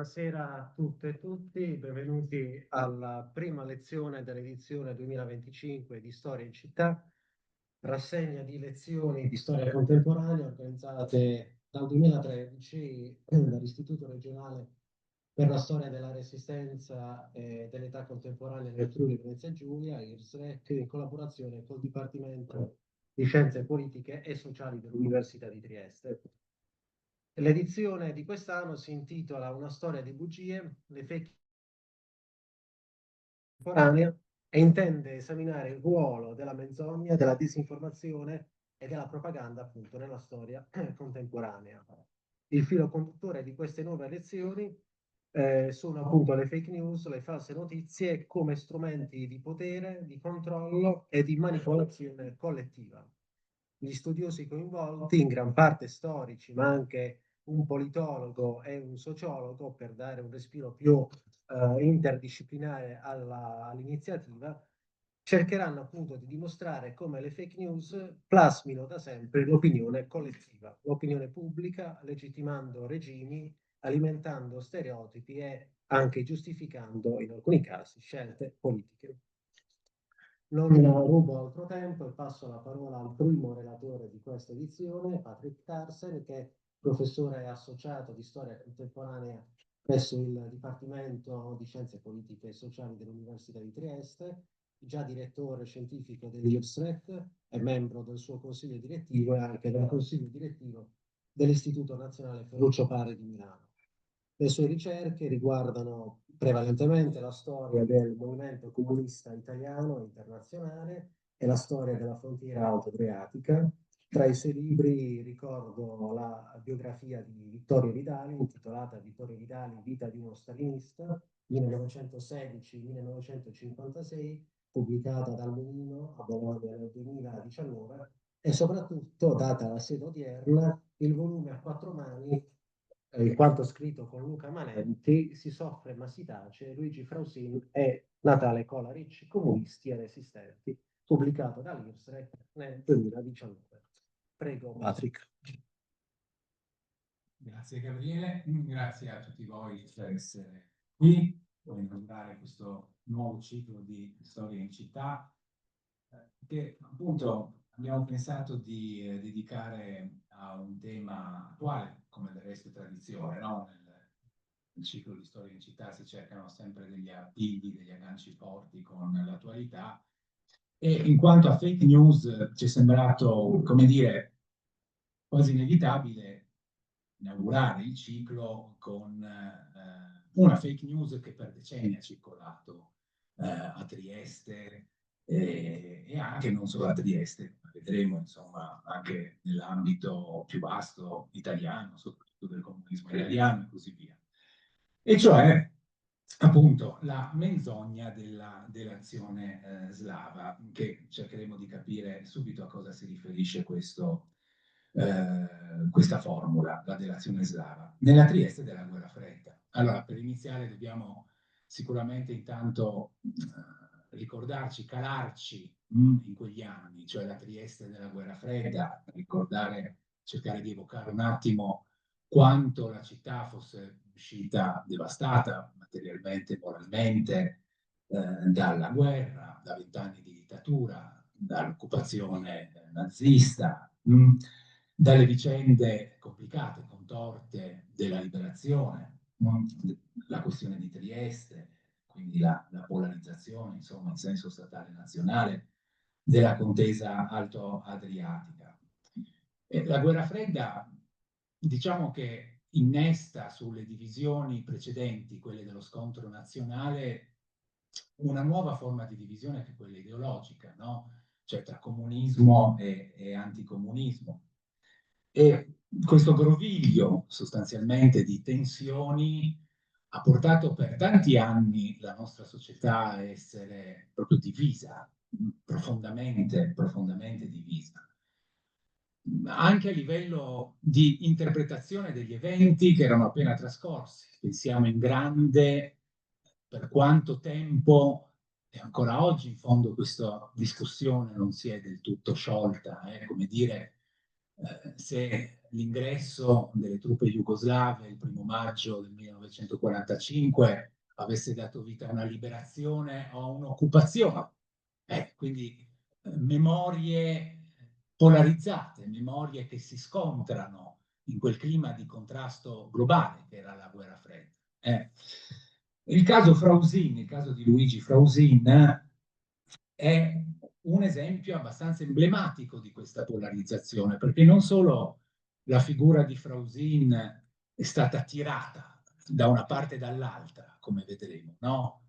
Buonasera a tutte e tutti, benvenuti alla prima lezione dell'edizione 2025 di Storia in Città, rassegna di lezioni di storia contemporanea organizzate dal 2013 dall'Istituto regionale per la storia della Resistenza e dell'età contemporanea nel Friuli Venezia Giulia, IRSREC, in collaborazione col Dipartimento di Scienze Politiche e Sociali dell'Università di Trieste. L'edizione di quest'anno si intitola Una storia di bugie, le fake contemporanea e intende esaminare il ruolo della menzogna, della disinformazione e della propaganda appunto nella storia contemporanea. Il filo conduttore di queste nuove lezioni sono appunto le fake news, le false notizie come strumenti di potere, di controllo e di manipolazione collettiva. Gli studiosi coinvolti, in gran parte storici, ma anche un politologo e un sociologo, per dare un respiro più interdisciplinare all'iniziativa, cercheranno appunto di dimostrare come le fake news plasmino da sempre l'opinione collettiva, l'opinione pubblica, legittimando regimi, alimentando stereotipi e anche giustificando, in alcuni casi, scelte politiche. Non rubo altro tempo e passo la parola al primo relatore di questa edizione, Patrick Carsen, che è professore associato di storia contemporanea presso il Dipartimento di Scienze Politiche e Sociali dell'Università di Trieste, già direttore scientifico dell'IRSREC e membro del suo consiglio direttivo e anche del consiglio direttivo dell'Istituto Nazionale Ferruccio Parri di Milano. Le sue ricerche riguardano prevalentemente la storia del movimento comunista italiano e internazionale e la storia della frontiera alto-adriatica. Tra i suoi libri ricordo la biografia di Vittorio Vidali, intitolata Vittorio Vidali, Vita di uno stalinista, 1916-1956, pubblicata dal Mulino a Bologna nel 2019, e soprattutto, data la sede odierna, il volume a 4 mani, in quanto scritto con Luca Manenti, Si soffre ma si tace, Luigi Frausin e Natale Colaric, Comunisti e Resistenti, pubblicato dall'IRSREC nel 2019. Prego, Patrick. Grazie Gabriele, grazie a tutti voi per essere qui, per inaugurare questo nuovo ciclo di Storia in Città, che appunto abbiamo pensato di dedicare a un tema attuale, come del resto è tradizione, no? Nel ciclo di Storia in Città si cercano sempre degli appigli, degli agganci forti con l'attualità, e in quanto a fake news ci è sembrato, come dire, quasi inevitabile inaugurare il ciclo con una fake news che per decenni ha circolato a Trieste e anche non solo a Trieste, ma vedremo insomma anche nell'ambito più vasto italiano, soprattutto del comunismo italiano e così via. E cioè appunto la menzogna dell'azione slava, che cercheremo di capire subito a cosa si riferisce questa formula, la delazione slava, nella Trieste della Guerra Fredda. Allora, per iniziare dobbiamo sicuramente intanto ricordarci, calarci in quegli anni, cioè la Trieste della Guerra Fredda, ricordare, cercare di evocare un attimo quanto la città fosse uscita devastata materialmente, moralmente, dalla guerra, da 20 anni di dittatura, dall'occupazione nazista, dalle vicende complicate, contorte della liberazione, la questione di Trieste, quindi la polarizzazione, insomma, in senso statale nazionale, della contesa alto-adriatica. La guerra fredda, diciamo che innesta sulle divisioni precedenti, quelle dello scontro nazionale, una nuova forma di divisione che è quella ideologica, no? Cioè tra comunismo e anticomunismo. E questo groviglio sostanzialmente di tensioni ha portato per tanti anni la nostra società a essere proprio divisa, profondamente divisa. Anche a livello di interpretazione degli eventi che erano appena trascorsi. Pensiamo in grande per quanto tempo, e ancora oggi in fondo questa discussione non si è del tutto sciolta, come dire se l'ingresso delle truppe jugoslave il 1° maggio del 1945 avesse dato vita a una liberazione o a un'occupazione. Quindi memorie polarizzate, memorie che si scontrano in quel clima di contrasto globale che era la guerra fredda. Il caso Frausin, il caso di Luigi Frausin, è un esempio abbastanza emblematico di questa polarizzazione, perché non solo la figura di Frausin è stata tirata da una parte e dall'altra, come vedremo, no?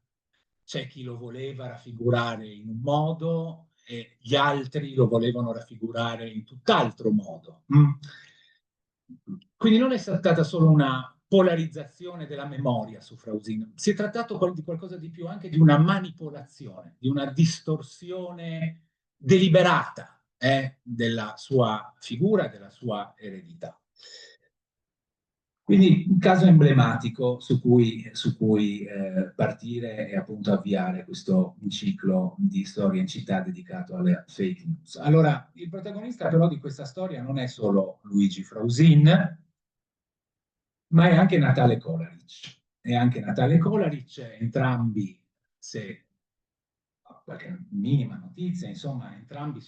C'è chi lo voleva raffigurare in un modo e gli altri lo volevano raffigurare in tutt'altro modo. Quindi non è stata solo una polarizzazione della memoria su Frausin, si è trattato di qualcosa di più, anche di una manipolazione, di una distorsione deliberata della sua figura, della sua eredità. Quindi un caso emblematico su cui partire e appunto avviare questo ciclo di storia in città dedicato alle fake news. Allora, il protagonista però di questa storia non è solo Luigi Frausin, ma è anche Natale Kolaric. E anche Natale Kolaric, entrambi, se qualche minima notizia, insomma, entrambi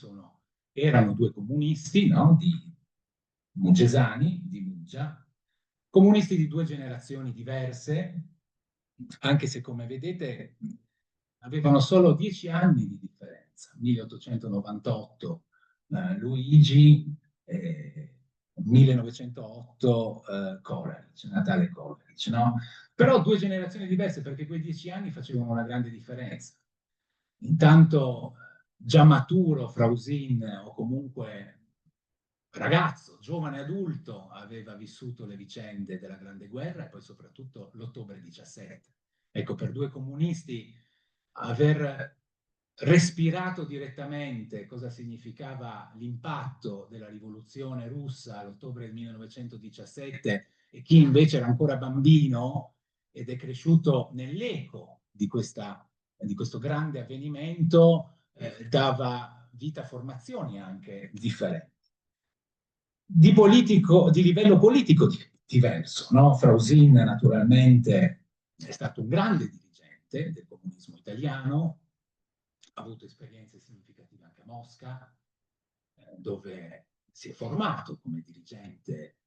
erano due comunisti, no? Di Mugesani, di Muggia, comunisti di due generazioni diverse, anche se, come vedete, avevano solo 10 anni di differenza. 1898 Luigi, 1908 Kolaric, Natale Kolaric, no? Però due generazioni diverse, perché quei 10 anni facevano una grande differenza. Intanto, già maturo, Frausin, o comunque ragazzo, giovane adulto, aveva vissuto le vicende della Grande Guerra e poi soprattutto l'ottobre 17. Ecco, per due comunisti aver respirato direttamente cosa significava l'impatto della rivoluzione russa all'ottobre del 1917 e chi invece era ancora bambino ed è cresciuto nell'eco di questo grande avvenimento, dava vita a formazioni anche differenti. Di livello politico diverso, no? Frausin naturalmente è stato un grande dirigente del comunismo italiano, ha avuto esperienze significative anche a Mosca, dove si è formato come dirigente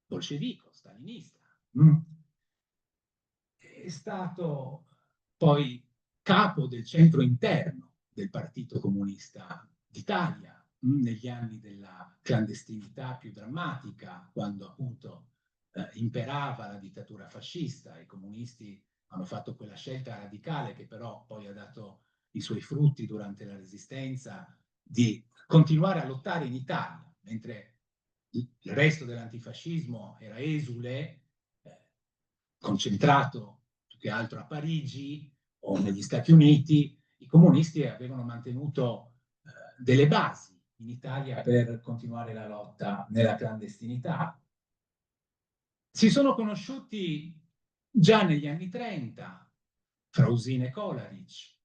bolscevico, stalinista. È stato poi capo del centro interno del Partito Comunista d'Italia negli anni della clandestinità più drammatica, quando appunto imperava la dittatura fascista. I comunisti hanno fatto quella scelta radicale che però poi ha dato i suoi frutti durante la Resistenza, di continuare a lottare in Italia, mentre il resto dell'antifascismo era esule, concentrato più che altro a Parigi o negli Stati Uniti. I comunisti avevano mantenuto delle basi in Italia per continuare la lotta nella clandestinità. Si sono conosciuti già negli anni 30, Frausin e Kolaric,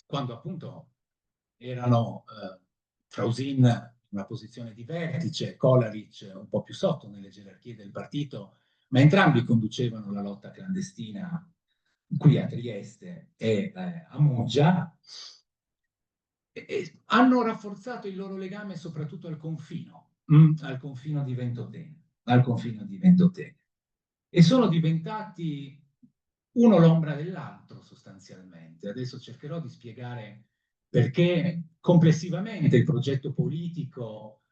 quando appunto erano Frausin in una posizione di vertice, Kolaric un po' più sotto nelle gerarchie del partito, ma entrambi conducevano la lotta clandestina qui a Trieste e a Muggia, e hanno rafforzato il loro legame soprattutto al confino di Ventotene, e sono diventati uno l'ombra dell'altro sostanzialmente. Adesso cercherò di spiegare perché complessivamente il progetto politico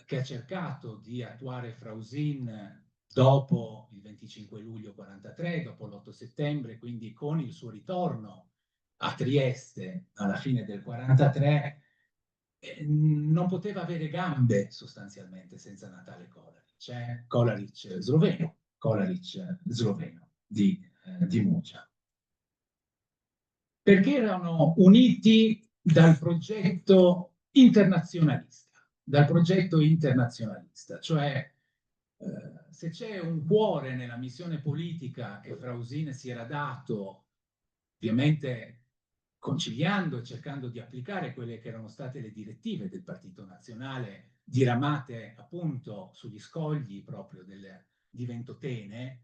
che ha cercato di attuare Frausin dopo il 25 luglio 43, dopo l'8 settembre, quindi con il suo ritorno a Trieste alla fine del 43, non poteva avere gambe sostanzialmente senza Natale Kolaric. Kolaric sloveno di Muggia. Perché erano uniti dal progetto internazionalista, cioè se c'è un cuore nella missione politica che Frausin si era dato, ovviamente conciliando e cercando di applicare quelle che erano state le direttive del Partito Nazionale, diramate appunto sugli scogli proprio di Ventotene,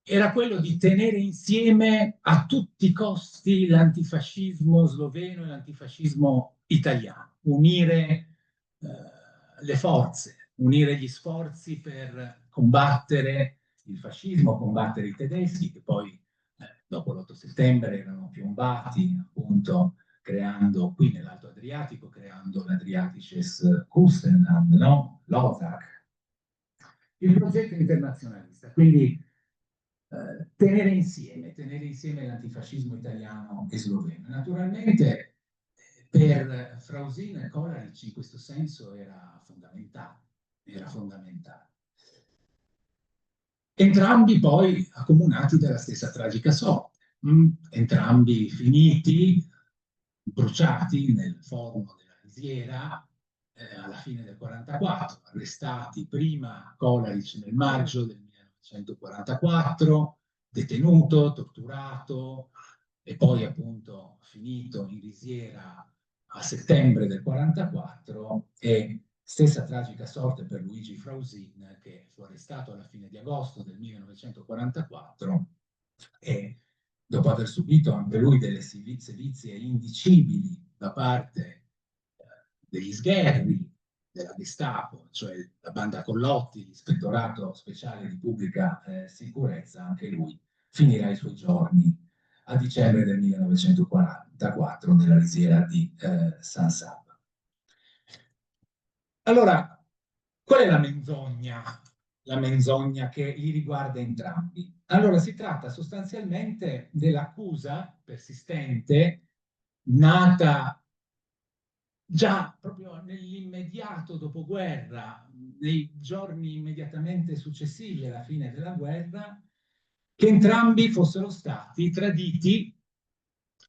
era quello di tenere insieme a tutti i costi l'antifascismo sloveno e l'antifascismo italiano, unire le forze, unire gli sforzi per combattere il fascismo, combattere i tedeschi, che poi dopo l'8 settembre erano piombati appunto creando qui nell'Alto Adriatico, creando l'Adriatisches Kustenland, no? L'OZAC, il progetto internazionalista. Quindi tenere insieme l'antifascismo italiano e sloveno. Naturalmente per Frausin e Kolaric in questo senso era fondamentale, era fondamentale. Entrambi poi accomunati dalla stessa tragica sorte, entrambi finiti, bruciati nel forno della Risiera alla fine del 1944, arrestati prima Kolaric nel maggio del 1944, detenuto, torturato e poi appunto finito in Risiera a settembre del 1944 e stessa tragica sorte per Luigi Frausin, che fu arrestato alla fine di agosto del 1944 e dopo aver subito anche lui delle sevizie indicibili da parte degli sgherri della Gestapo, cioè la banda Collotti, l'ispettorato speciale di pubblica sicurezza, anche lui finirà i suoi giorni a dicembre del 1944 nella risiera di San Sabba. Allora, qual è la menzogna? La menzogna che li riguarda entrambi. Allora, si tratta sostanzialmente dell'accusa persistente, nata già proprio nell'immediato dopoguerra, nei giorni immediatamente successivi alla fine della guerra, che entrambi fossero stati traditi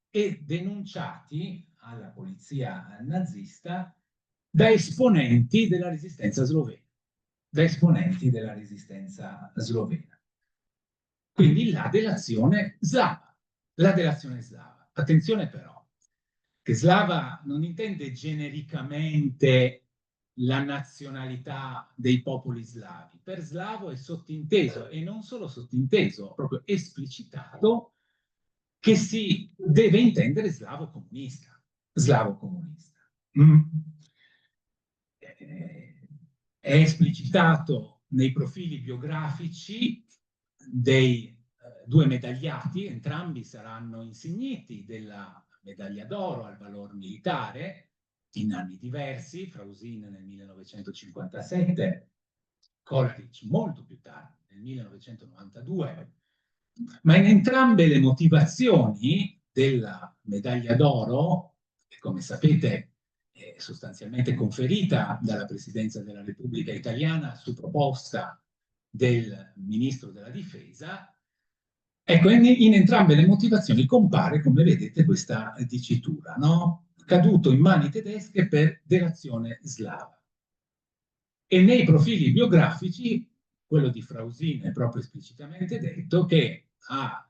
e denunciati alla polizia nazista da esponenti della resistenza slovena. Da esponenti della resistenza slovena. Quindi la delazione slava. La delazione slava. Attenzione però, che slava non intende genericamente la nazionalità dei popoli slavi. Per slavo è sottinteso, e non solo sottinteso, proprio esplicitato, che si deve intendere slavo comunista. Slavo comunista. È esplicitato nei profili biografici dei due medagliati, entrambi saranno insigniti della medaglia d'oro al valor militare in anni diversi, Frausin nel 1957, Kolaric molto più tardi, nel 1992, ma in entrambe le motivazioni della medaglia d'oro, che come sapete è sostanzialmente conferita dalla Presidenza della Repubblica Italiana su proposta del Ministro della Difesa, ecco, in entrambe le motivazioni compare, come vedete, questa dicitura, no? Caduto in mani tedesche per delazione slava. E nei profili biografici, quello di Frausin è proprio esplicitamente detto che a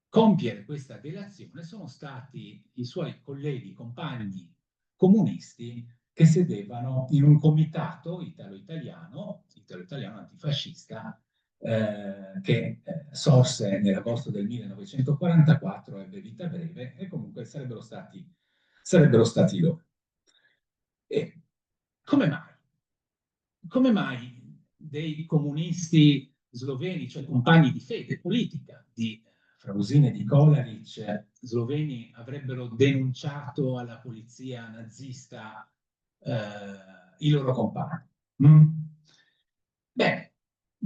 compiere questa delazione sono stati i suoi colleghi, compagni comunisti che sedevano in un comitato italo-italiano antifascista che sorse nell'agosto del 1944, ebbe vita breve e comunque sarebbero stati loro. E come mai? Come mai dei comunisti sloveni, cioè compagni di fede politica di Frausin e di Kolaric, sloveni, avrebbero denunciato alla polizia nazista i loro compagni? Beh,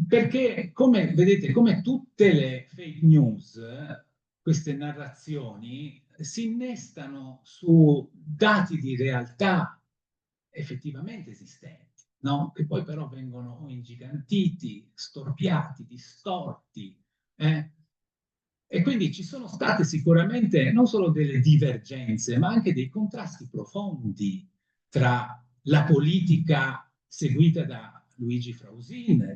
perché come vedete, come tutte le fake news, queste narrazioni si innestano su dati di realtà effettivamente esistenti, no? Che poi però vengono ingigantiti, storpiati, distorti. E quindi ci sono state sicuramente non solo delle divergenze, ma anche dei contrasti profondi tra la politica seguita da Luigi Frausin,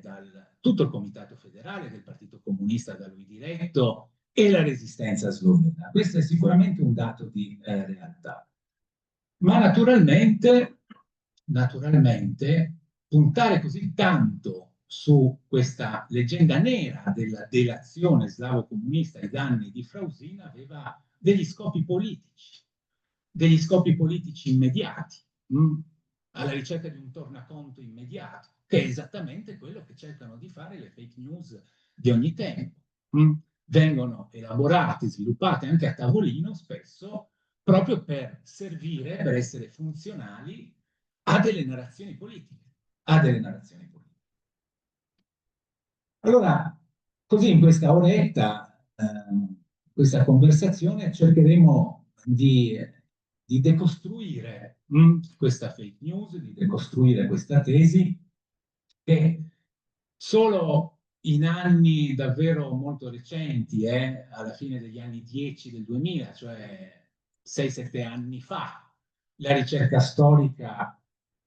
tutto il Comitato Federale del Partito Comunista da lui diretto e la resistenza slovena. Questo è sicuramente un dato di realtà. Ma naturalmente, puntare così tanto su questa leggenda nera della delazione slavo-comunista ai danni di Frausin aveva degli scopi politici immediati, alla ricerca di un tornaconto immediato, che è esattamente quello che cercano di fare le fake news di ogni tempo. Vengono elaborate, sviluppate anche a tavolino spesso, proprio per servire, per essere funzionali a delle narrazioni politiche. Allora, così in questa oretta, questa conversazione, cercheremo di decostruire questa fake news, di decostruire questa tesi che solo in anni davvero molto recenti, alla fine degli anni 10 del 2000, cioè 6-7 anni fa, la ricerca storica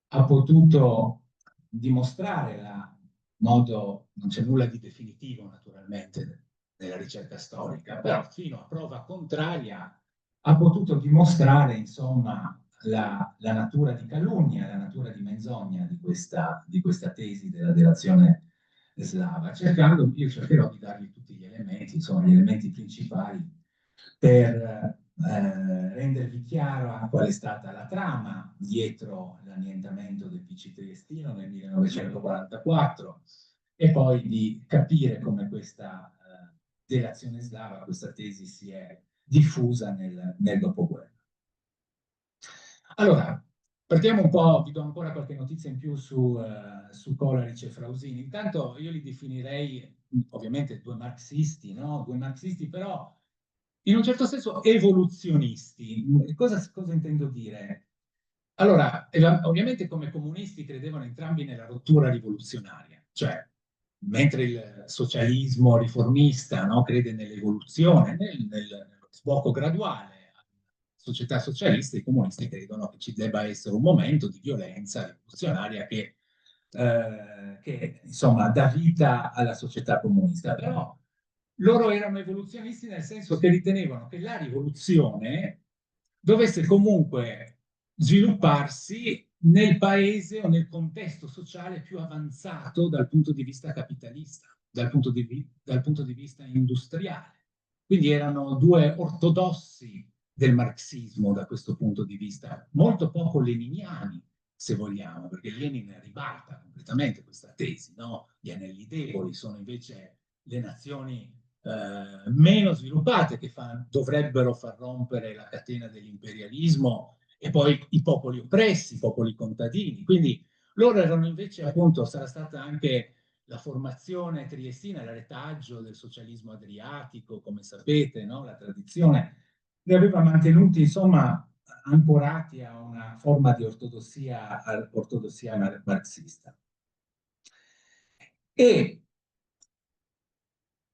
ha potuto dimostrare modo, non c'è nulla di definitivo naturalmente nella ricerca storica, però fino a prova contraria ha potuto dimostrare insomma la natura di calunnia, la natura di menzogna di questa tesi della delazione slava, io cercherò di dargli tutti gli elementi, insomma gli elementi principali per rendervi chiaro qual è stata la trama dietro l'annientamento del PC triestino nel 1944 e poi di capire come questa delazione slava, questa tesi si è diffusa nel dopoguerra. Allora, partiamo un po', vi do ancora qualche notizia in più su Kolaric e Frausini. Intanto io li definirei ovviamente due marxisti, no? Due marxisti però in un certo senso evoluzionisti. Cosa intendo dire? Allora, ovviamente come comunisti credevano entrambi nella rottura rivoluzionaria, cioè mentre il socialismo riformista, no, crede nell'evoluzione, nello sbocco graduale alla società socialista, i comunisti credono che ci debba essere un momento di violenza rivoluzionaria che insomma dà vita alla società comunista. Però loro erano evoluzionisti nel senso che ritenevano che la rivoluzione dovesse comunque svilupparsi nel paese o nel contesto sociale più avanzato dal punto di vista capitalista, dal punto di vista industriale. Quindi erano due ortodossi del marxismo da questo punto di vista, molto poco leniniani, se vogliamo, perché Lenin ribalta completamente questa tesi, no? Gli anelli deboli sono invece le nazioni meno sviluppate che dovrebbero far rompere la catena dell'imperialismo e poi i popoli oppressi, i popoli contadini. Quindi loro erano invece, appunto, sarà stata anche la formazione triestina, il retaggio del socialismo adriatico, come sapete, no? La tradizione li aveva mantenuti, insomma, ancorati a una forma di ortodossia marxista. E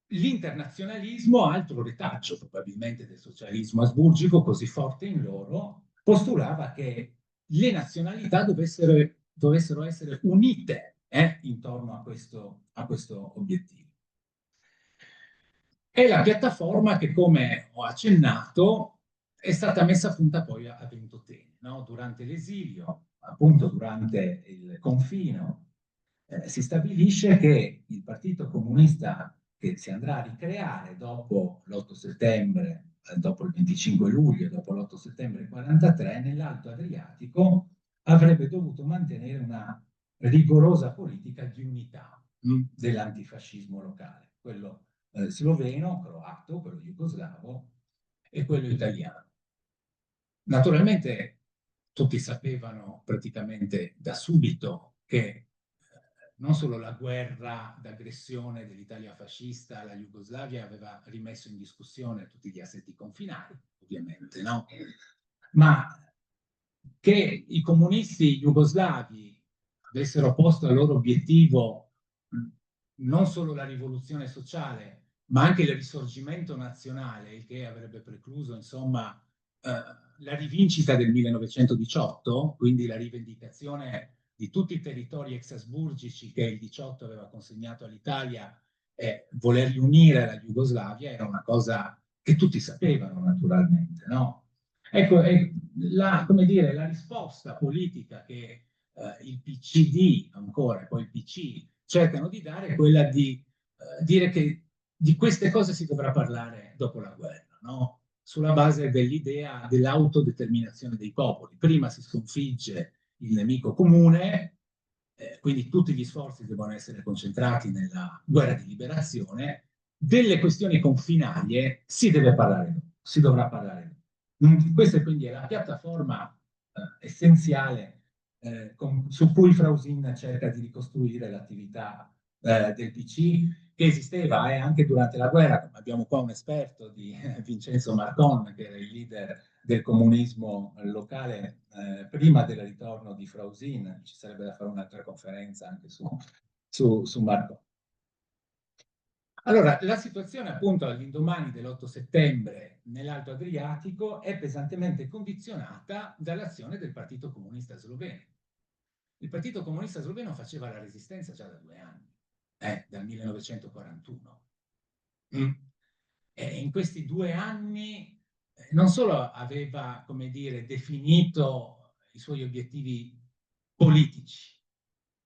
l'internazionalismo, altro retaggio probabilmente del socialismo asburgico, così forte in loro, postulava che le nazionalità dovessero essere unite intorno a questo obiettivo. È la piattaforma che, come ho accennato, è stata messa a punta poi a Ventotene, no? Durante l'esilio, appunto durante il confino, si stabilisce che il Partito Comunista che si andrà a ricreare dopo l'8 settembre, dopo il 25 luglio, dopo l'8 settembre 1943, nell'Alto Adriatico avrebbe dovuto mantenere una rigorosa politica di unità dell'antifascismo locale, quello sloveno, croato, quello jugoslavo e quello italiano. Naturalmente tutti sapevano praticamente da subito che non solo la guerra d'aggressione dell'Italia fascista alla Jugoslavia aveva rimesso in discussione tutti gli assetti confinari, ovviamente, no? Ma che i comunisti jugoslavi avessero posto al loro obiettivo non solo la rivoluzione sociale, ma anche il risorgimento nazionale, il che avrebbe precluso, insomma, la rivincita del 1918, quindi la rivendicazione di tutti i territori ex-asburgici che il 18 aveva consegnato all'Italia voler riunire la Jugoslavia era una cosa che tutti sapevano naturalmente, no? Ecco, come dire, la risposta politica che il PCD ancora, e poi il PC, cercano di dare è quella di dire che di queste cose si dovrà parlare dopo la guerra, no? Sulla base dell'idea dell'autodeterminazione dei popoli. Prima si sconfigge il nemico comune, quindi tutti gli sforzi devono essere concentrati nella guerra di liberazione. Delle questioni confinarie si deve parlare dopo, si dovrà parlare dopo. Questa quindi è la piattaforma essenziale su cui Frausin cerca di ricostruire l'attività del PC, che esisteva anche durante la guerra. Abbiamo qua un esperto di Vincenzo Marcon, che era il leader del comunismo locale prima del ritorno di Frausin. Ci sarebbe da fare un'altra conferenza anche su Marcon. Allora, la situazione appunto all'indomani dell'8 settembre nell'Alto Adriatico è pesantemente condizionata dall'azione del Partito Comunista Sloveno. Il Partito Comunista Sloveno faceva la resistenza già da 2 anni, dal 1941. E in questi 2 anni non solo aveva, come dire, definito i suoi obiettivi politici,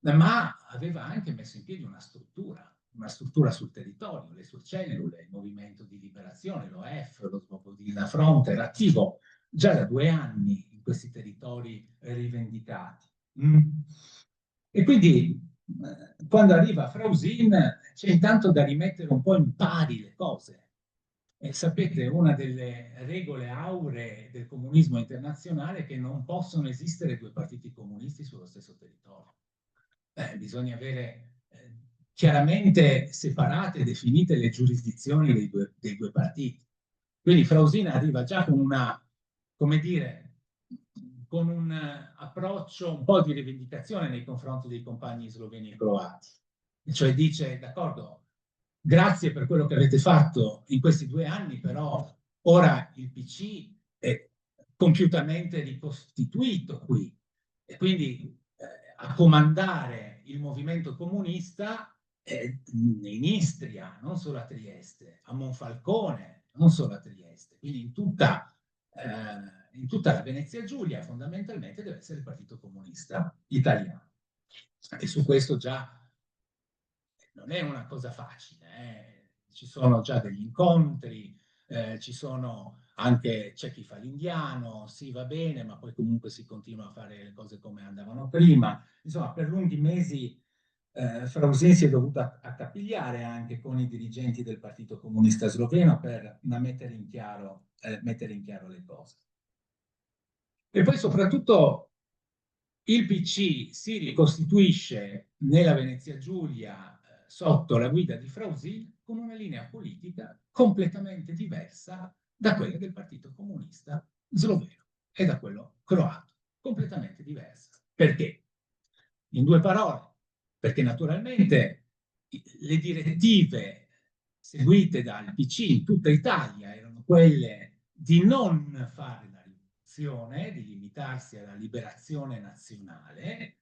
ma aveva anche messo in piedi una struttura sul territorio, le sue cellule, il movimento di liberazione, l'OF, lo Svobodilna Front, era attivo già da 2 anni in questi territori rivendicati. E quindi quando arriva Frausin c'è intanto da rimettere un po' in pari le cose. E sapete, una delle regole auree del comunismo internazionale è che non possono esistere 2 partiti comunisti sullo stesso territorio. Bisogna avere chiaramente separate e definite le giurisdizioni dei due partiti. Quindi Frausin arriva già con una, come dire, con un approccio un po' di rivendicazione nei confronti dei compagni sloveni e croati. E cioè dice, d'accordo, grazie per quello che avete fatto in questi 2 anni, però ora il PC è compiutamente ricostituito qui. E quindi a comandare il movimento comunista in Istria, non solo a Trieste, a Monfalcone, non solo a Trieste, quindi in tutta la Venezia Giulia fondamentalmente deve essere il Partito Comunista Italiano. E su questo già non è una cosa facile, ci sono già degli incontri, ci sono anche, c'è chi fa l'indiano, sì va bene, ma poi comunque si continua a fare le cose come andavano prima. Insomma, per lunghi mesi Frausin si è dovuta accapigliare anche con i dirigenti del Partito Comunista Sloveno per mettere in chiaro le cose. E poi soprattutto il PC si ricostituisce nella Venezia Giulia sotto la guida di Frausin con una linea politica completamente diversa da quella del Partito Comunista Sloveno e da quello croato, completamente diversa. Perché? In 2 parole, perché naturalmente le direttive seguite dal PC in tutta Italia erano quelle di non fare la rivoluzione, di limitarsi alla liberazione nazionale,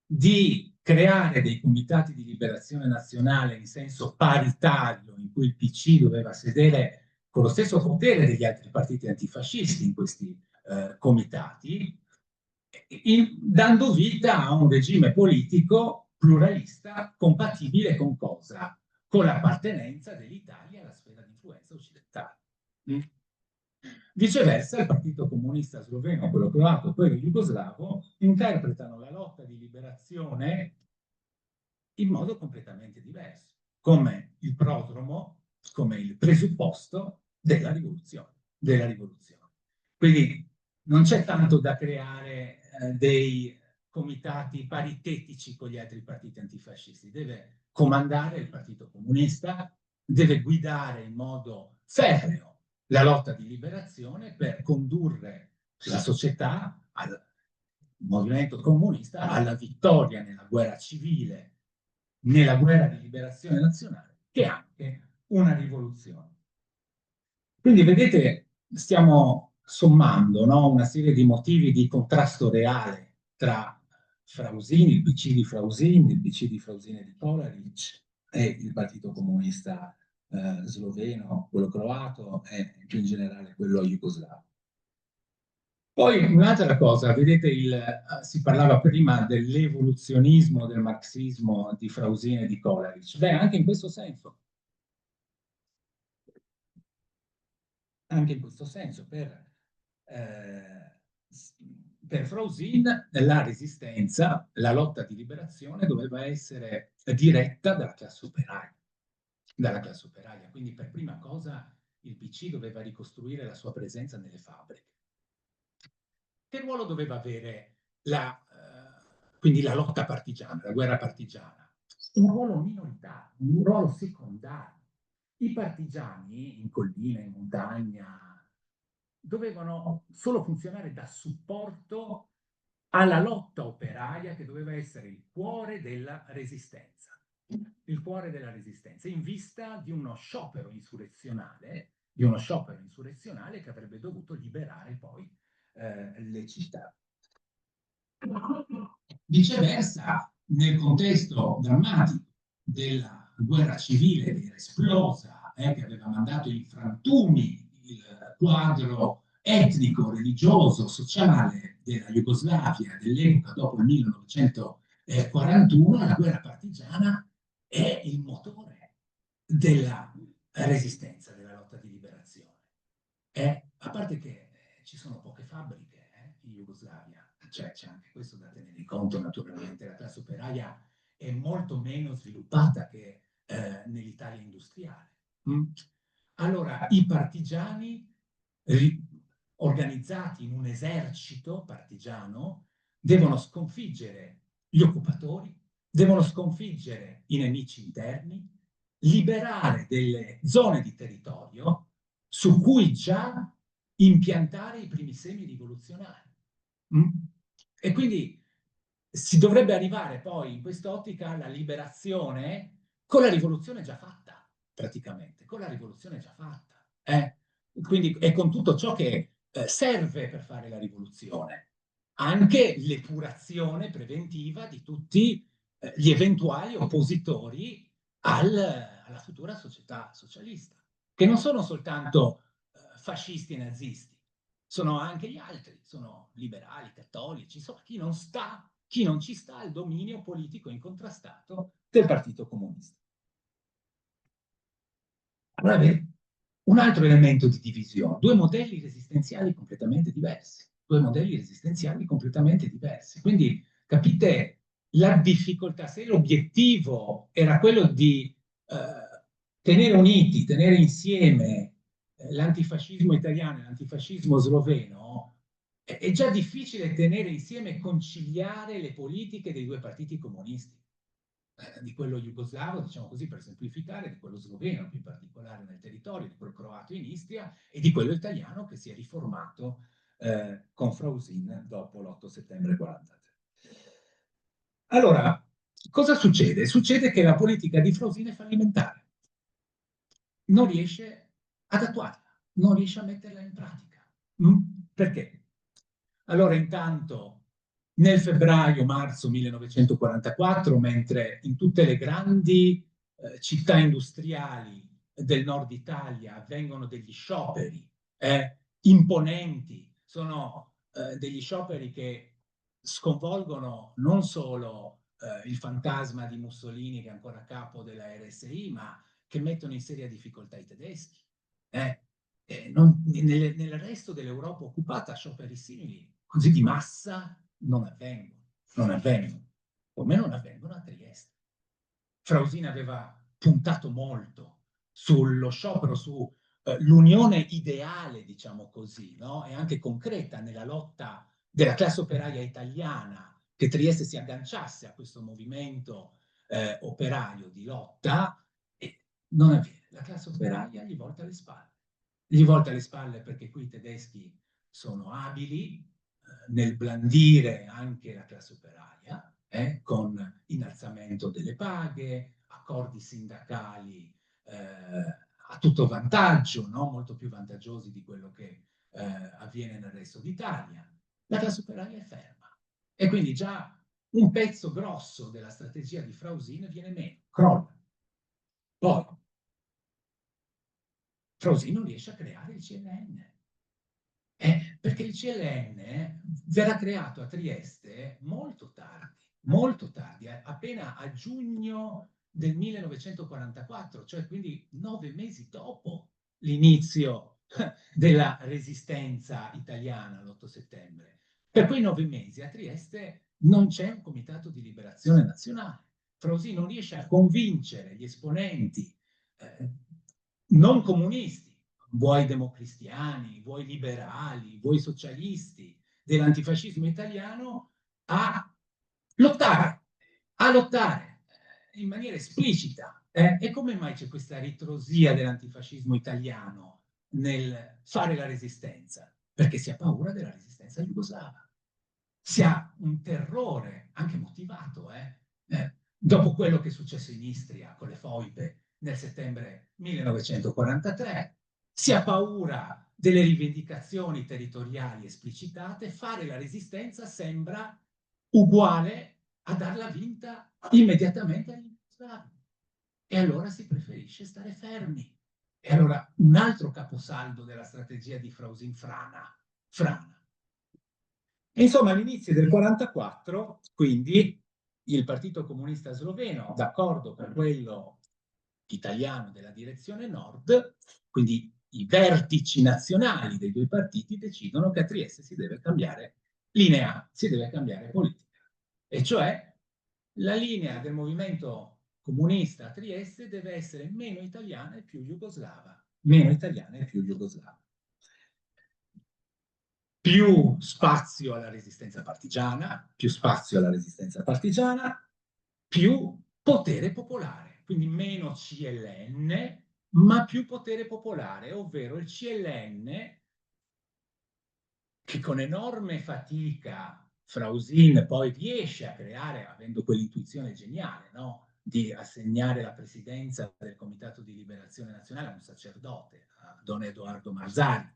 di creare dei comitati di liberazione nazionale in senso paritario, in cui il PC doveva sedere con lo stesso potere degli altri partiti antifascisti in questi comitati, dando vita a un regime politico pluralista compatibile con cosa? Con l'appartenenza dell'Italia alla sfera di influenza occidentale. Viceversa, il Partito Comunista Sloveno, quello croato e quello jugoslavo interpretano la lotta di liberazione in modo completamente diverso, come il prodromo, come il presupposto della rivoluzione. Quindi non c'è tanto da creare dei comitati paritetici con gli altri partiti antifascisti, deve comandare il Partito Comunista, deve guidare in modo ferreo la lotta di liberazione per condurre la società, il movimento comunista, alla vittoria nella guerra civile, nella guerra di liberazione nazionale, che è anche una rivoluzione. Quindi vedete, stiamo sommando, no, una serie di motivi di contrasto reale tra Frausin, il PC di Frausin, il PC di Frausin e di Kolaric, e il Partito Comunista sloveno, quello croato e più in generale quello jugoslavo. Poi un'altra cosa, vedete, si parlava prima dell'evoluzionismo del marxismo di Frausine e di Coleridge. Beh, anche in questo senso, eh, per Frausine la resistenza, la lotta di liberazione doveva essere diretta dalla classe operaia. Quindi per prima cosa il PC doveva ricostruire la sua presenza nelle fabbriche. Che ruolo doveva avere quindi la lotta partigiana, la guerra partigiana? Un ruolo minoritario, un ruolo secondario. I partigiani in collina, in montagna, dovevano solo funzionare da supporto alla lotta operaia che doveva essere il cuore della resistenza. Il cuore della resistenza, in vista di uno sciopero insurrezionale che avrebbe dovuto liberare poi le città. Viceversa, nel contesto drammatico della guerra civile che era esplosa, che aveva mandato in frantumi il quadro etnico, religioso, sociale della Jugoslavia dell'epoca dopo il 1941, la guerra partigiana è il motore della resistenza, della lotta di liberazione. A parte che ci sono poche fabbriche in Jugoslavia, cioè c'è anche questo da tenere in conto, naturalmente. La classe operaia è molto meno sviluppata che nell'Italia industriale. Allora, i partigiani organizzati in un esercito partigiano devono sconfiggere gli occupatori, devono sconfiggere i nemici interni, liberare delle zone di territorio su cui già impiantare i primi semi rivoluzionari. E quindi si dovrebbe arrivare poi in quest'ottica alla liberazione con la rivoluzione già fatta, praticamente, con la rivoluzione già fatta. Quindi, e con tutto ciò che serve per fare la rivoluzione, anche l'epurazione preventiva di tutti gli eventuali oppositori alla futura società socialista, che non sono soltanto fascisti e nazisti, sono anche gli altri, sono liberali, cattolici, insomma chi non ci sta al dominio politico incontrastato del Partito Comunista. Allora, un altro elemento di divisione, due modelli resistenziali completamente diversi, Quindi capite la difficoltà, se l'obiettivo era quello di tenere uniti, tenere insieme l'antifascismo italiano e l'antifascismo sloveno, è già difficile tenere insieme e conciliare le politiche dei due partiti comunisti, di quello jugoslavo, diciamo così per semplificare, di quello sloveno, più in particolare nel territorio, di quello croato in Istria, e di quello italiano che si è riformato con Frausin dopo l'8 settembre 43. Allora, cosa succede? Succede che la politica di Frausin è fallimentare. Non riesce ad attuarla, non riesce a metterla in pratica. Perché? Allora, intanto, nel febbraio-marzo 1944, mentre in tutte le grandi città industriali del nord Italia avvengono degli scioperi imponenti, sono degli scioperi che sconvolgono non solo il fantasma di Mussolini, che è ancora a capo della RSI, ma che mettono in seria difficoltà i tedeschi. Nel resto dell'Europa occupata scioperi simili, così di massa, non avvengono, come non avvengono a Trieste. Frausini aveva puntato molto sullo sciopero, sull'unione ideale, diciamo così, no? E anche concreta nella lotta della classe operaia italiana, che Trieste si agganciasse a questo movimento operaio di lotta, e non avviene. La classe operaia gli volta le spalle. Gli volta le spalle perché qui i tedeschi sono abili nel blandire anche la classe operaia, con innalzamento delle paghe, accordi sindacali a tutto vantaggio, no? Molto più vantaggiosi di quello che avviene nel resto d'Italia. La classe operaia è ferma e quindi già un pezzo grosso della strategia di Frausini viene meno, crolla. Poi, Frausino non riesce a creare il CLN. Perché il CLN verrà creato a Trieste molto tardi, appena a giugno del 1944, cioè quindi 9 mesi dopo l'inizio della resistenza italiana l'8 settembre. Per quei 9 mesi a Trieste non c'è un comitato di liberazione nazionale. Frausino non riesce a convincere gli esponenti non comunisti, vuoi democristiani, vuoi liberali, vuoi socialisti dell'antifascismo italiano, a lottare in maniera esplicita. E come mai c'è questa ritrosia dell'antifascismo italiano nel fare la resistenza? Perché si ha paura della resistenza jugoslava. Si ha un terrore, anche motivato, dopo quello che è successo in Istria con le foibe nel settembre 1943, si ha paura delle rivendicazioni territoriali esplicitate, fare la resistenza sembra uguale a darla vinta immediatamente agli jugoslavi. E allora si preferisce stare fermi. E allora un altro caposaldo della strategia di Frausin frana. E insomma, all'inizio del 1944, quindi, il Partito Comunista Sloveno, d'accordo con quello italiano della direzione nord, quindi i vertici nazionali dei due partiti decidono che a Trieste si deve cambiare linea, si deve cambiare politica. E cioè la linea del movimento comunista a Trieste deve essere meno italiana e più jugoslava. Meno italiana e più jugoslava. Più spazio alla resistenza partigiana, più potere popolare, quindi meno CLN, ma più potere popolare, ovvero il CLN che con enorme fatica Frausin poi riesce a creare, avendo quell'intuizione geniale, no? Di assegnare la presidenza del Comitato di Liberazione Nazionale a un sacerdote, a Don Edoardo Marzari,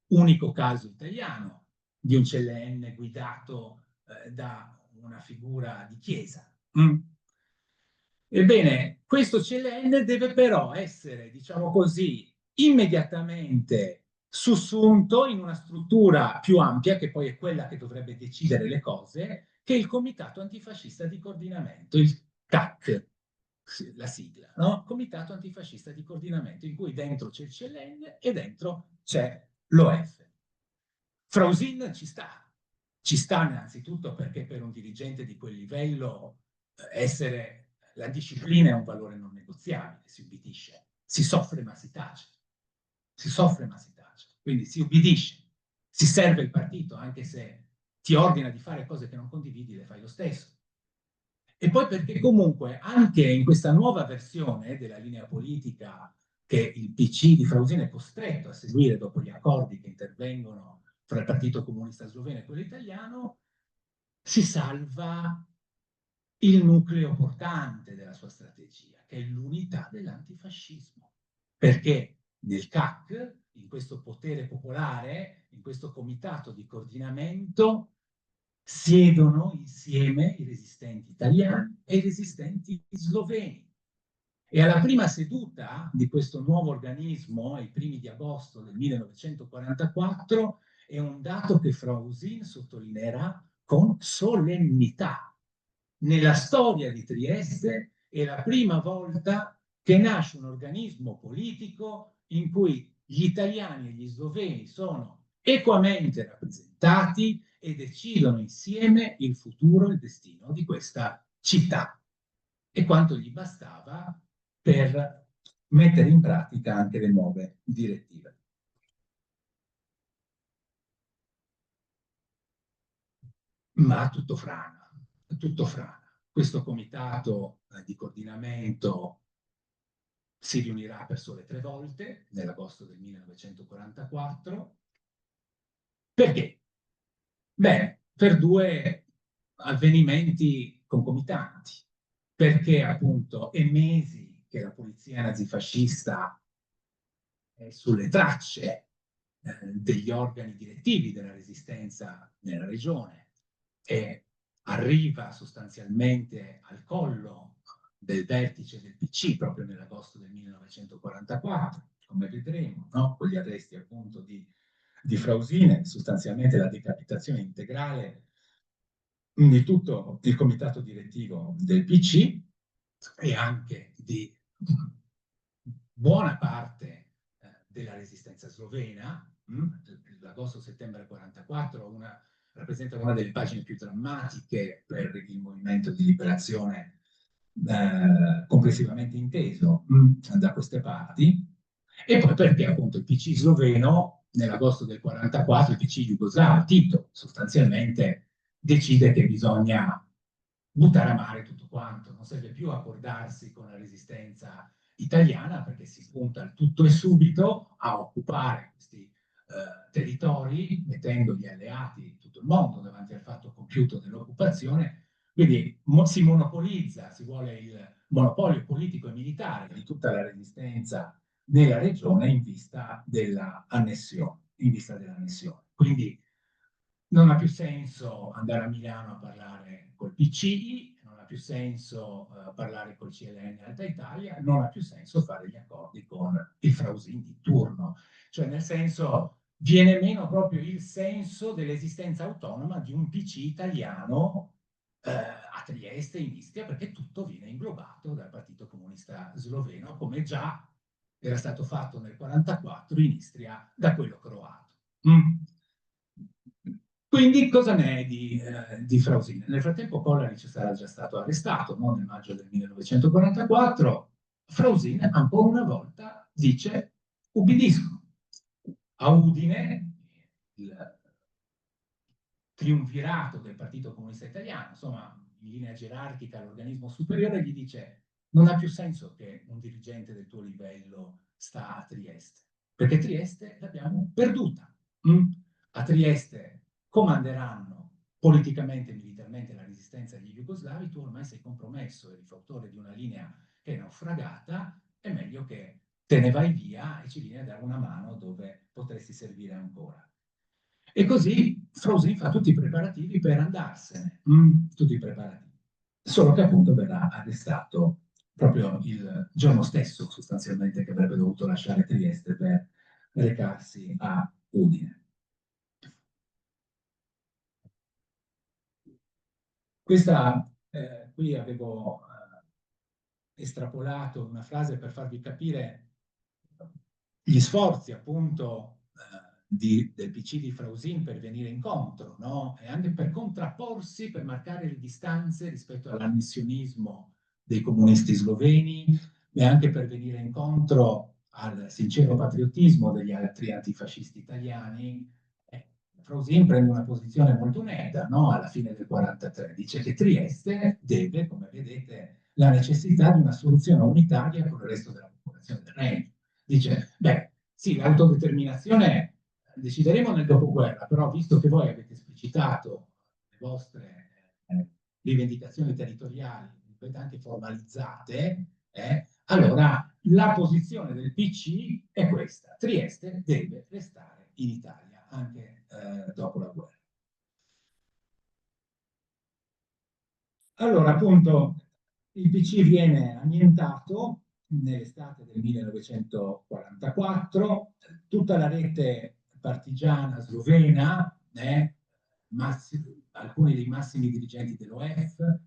unico caso italiano di un CLN guidato da una figura di chiesa. Ebbene, questo CLN deve però essere, diciamo così, immediatamente sussunto in una struttura più ampia, che poi è quella che dovrebbe decidere le cose, che è il Comitato Antifascista di Coordinamento, il CAC, la sigla, no? Comitato Antifascista di Coordinamento, in cui dentro c'è il CLN e dentro c'è l'OF. Frausin ci sta innanzitutto perché per un dirigente di quel livello la disciplina è un valore non negoziabile, si ubbidisce, si soffre ma si tace, quindi si ubbidisce, si serve il partito anche se ti ordina di fare cose che non condividi, le fai lo stesso. E poi perché comunque anche in questa nuova versione della linea politica che il PC di Frausin è costretto a seguire dopo gli accordi che intervengono fra il Partito Comunista Sloveno e quello italiano, si salva il nucleo portante della sua strategia, che è l'unità dell'antifascismo. Perché nel CAC, in questo potere popolare, in questo comitato di coordinamento, siedono insieme i resistenti italiani e i resistenti sloveni. E alla prima seduta di questo nuovo organismo, ai primi di agosto del 1944, è un dato che Frausin sottolineerà con solennità. Nella storia di Trieste è la prima volta che nasce un organismo politico in cui gli italiani e gli sloveni sono equamente rappresentati e decidono insieme il futuro e il destino di questa città. E quanto gli bastava per mettere in pratica anche le nuove direttive. Ma tutto frana. Questo comitato di coordinamento si riunirà per sole 3 volte nell'agosto del 1944. Perché? Beh, per 2 avvenimenti concomitanti. Perché appunto è mesi che la polizia nazifascista è sulle tracce degli organi direttivi della resistenza nella regione e arriva sostanzialmente al collo del vertice del PC proprio nell'agosto del 1944, come vedremo, no? Con gli arresti appunto di Frausine, sostanzialmente la decapitazione integrale di tutto il comitato direttivo del PC e anche di buona parte della resistenza slovena. L'agosto-settembre 44 rappresenta una delle pagine più drammatiche per il movimento di liberazione complessivamente inteso da queste parti, e poi perché appunto il PC sloveno nell'agosto del 44, il PC jugoslavo, Tito sostanzialmente decide che bisogna buttare a mare tutto quanto, non serve più accordarsi con la resistenza italiana perché si punta al tutto e subito a occupare questi territori, mettendo gli alleati di tutto il mondo davanti al fatto compiuto dell'occupazione. Quindi si monopolizza, si vuole il monopolio politico e militare di tutta la resistenza nella regione in vista dell'annessione. Quindi non ha più senso andare a Milano a parlare col PCI, non ha più senso parlare col CLN Alta Italia, non ha più senso fare gli accordi con il Frausin di turno. Cioè, nel senso, viene meno proprio il senso dell'esistenza autonoma di un PC italiano a Trieste, in Istria, perché tutto viene inglobato dal Partito Comunista Sloveno, come già era stato fatto nel 1944 in Istria da quello croato. Quindi cosa ne è di Frausine? Nel frattempo Kollaric sarà già stato arrestato, no? Nel maggio del 1944. Frausine ancora una volta dice ubbidisco. A Udine, il triunvirato del Partito Comunista Italiano, insomma, in linea gerarchica l'organismo superiore, gli dice non ha più senso che un dirigente del tuo livello sta a Trieste, perché Trieste l'abbiamo perduta. A Trieste comanderanno politicamente e militarmente la resistenza degli jugoslavi, tu ormai sei compromesso, eri fautore di una linea che è naufragata, è meglio che te ne vai via e ci vieni a dare una mano dove potresti servire ancora. E così Frausine fa tutti i preparativi per andarsene, tutti i preparativi. Solo che appunto verrà arrestato proprio il giorno stesso, sostanzialmente, che avrebbe dovuto lasciare Trieste per recarsi a Udine. Qui avevo estrapolato una frase per farvi capire gli sforzi appunto del PC di Frausine per venire incontro, no? E anche per contrapporsi, per marcare le distanze rispetto all'annessionismo dei comunisti sloveni e anche per venire incontro al sincero patriottismo degli altri antifascisti italiani. Frausine prende una posizione molto netta, no? Alla fine del 1943, dice che Trieste deve, come vedete, la necessità di una soluzione unitaria con il resto della popolazione del Regno. Dice, beh, sì, l'autodeterminazione decideremo nel dopoguerra, però visto che voi avete esplicitato le vostre rivendicazioni territoriali, anche formalizzate, allora la posizione del PC è questa: Trieste deve restare in Italia anche dopo la guerra. Allora, appunto, il PC viene annientato nell'estate del 1944, tutta la rete partigiana slovena, alcuni dei massimi dirigenti dell'OF,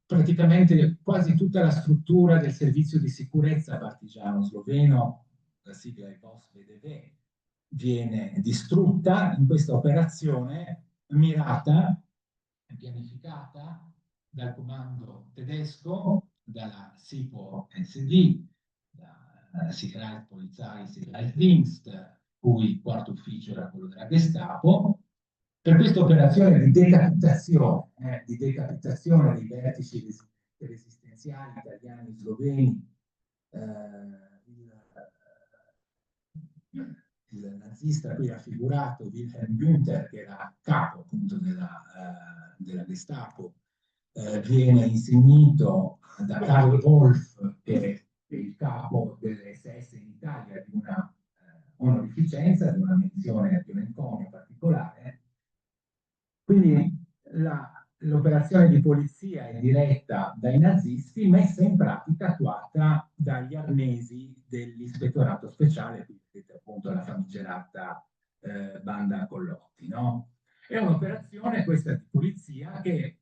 praticamente quasi tutta la struttura del servizio di sicurezza partigiano sloveno, la sigla è VOS-VDV, viene distrutta in questa operazione mirata e pianificata dal comando tedesco, dalla SIPO-SD, dalla Sicherheitspolizei, Sicherheitsdienst, cui il quarto ufficio era quello della Gestapo. Per questa operazione di decapitazione dei vertici resistenziali italiani e sloveni, il nazista qui raffigurato Wilhelm Günther, che era capo appunto della Gestapo, viene insignito da Karl Wolf, che è il capo dell'SS in Italia, di una onorificenza, di una menzione, di un encomio particolare. Quindi la l'operazione di polizia è diretta dai nazisti, messa in pratica, attuata dagli arnesi dell'ispettorato speciale, quindi vedete appunto la famigerata banda Collotti, no? È un'operazione, questa di polizia, che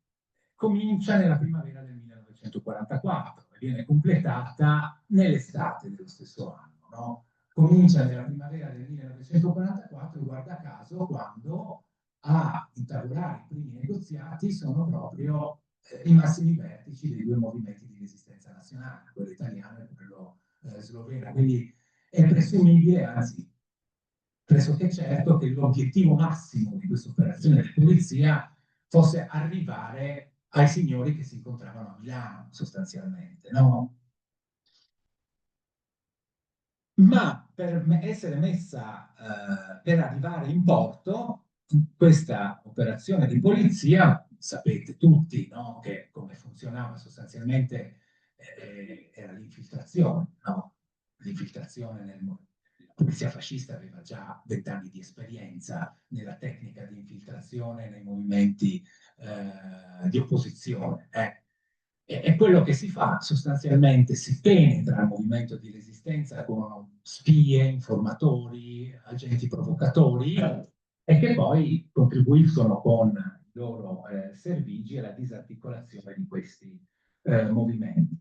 comincia nella primavera del 1944 e viene completata nell'estate dello stesso anno, no? Comincia nella primavera del 1944, guarda caso, quando a intavolare i primi negoziati sono proprio i massimi vertici dei due movimenti di resistenza nazionale, quello italiano e quello sloveno. Quindi è presumibile, anzi pressoché certo, che l'obiettivo massimo di questa operazione di polizia fosse arrivare ai signori che si incontravano a Milano, sostanzialmente, no? Ma per essere messa, per arrivare in porto, questa operazione di polizia, sapete tutti, no? Che come funzionava sostanzialmente era l'infiltrazione, no? L'infiltrazione la polizia fascista aveva già 20 anni di esperienza nella tecnica di infiltrazione nei movimenti di opposizione. E quello che si fa sostanzialmente si penetra al movimento di resistenza con spie, informatori, agenti provocatori e che poi contribuiscono con i loro servigi alla disarticolazione di questi movimenti.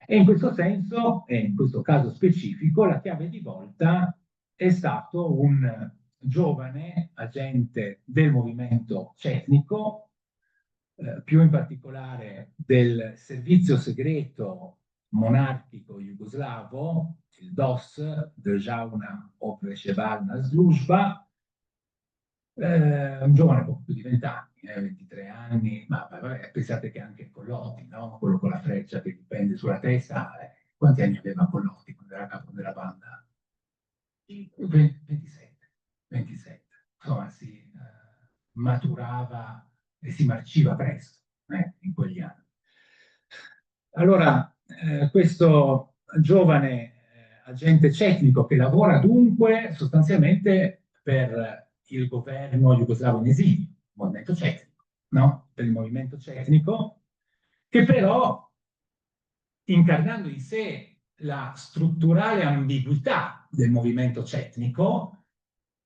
E in questo senso, e in questo caso specifico, la chiave di volta è stato un giovane agente del movimento cetnico, più in particolare del servizio segreto monarchico jugoslavo, il DOS, Državna obvešćevalna služba, un giovane poco più di 20 anni, 23 anni, ma vabbè, pensate che anche Collotti, no? Quello con la freccia che dipende sulla testa, quanti anni aveva Collotti quando era capo della banda? 27, 27. Insomma, si maturava e si marciva presto in quegli anni. Allora, questo giovane agente cetnico che lavora dunque sostanzialmente per il governo jugoslavo in esilio, il movimento cetnico, no? Per il movimento cetnico, che però, incarnando in sé la strutturale ambiguità del movimento cetnico,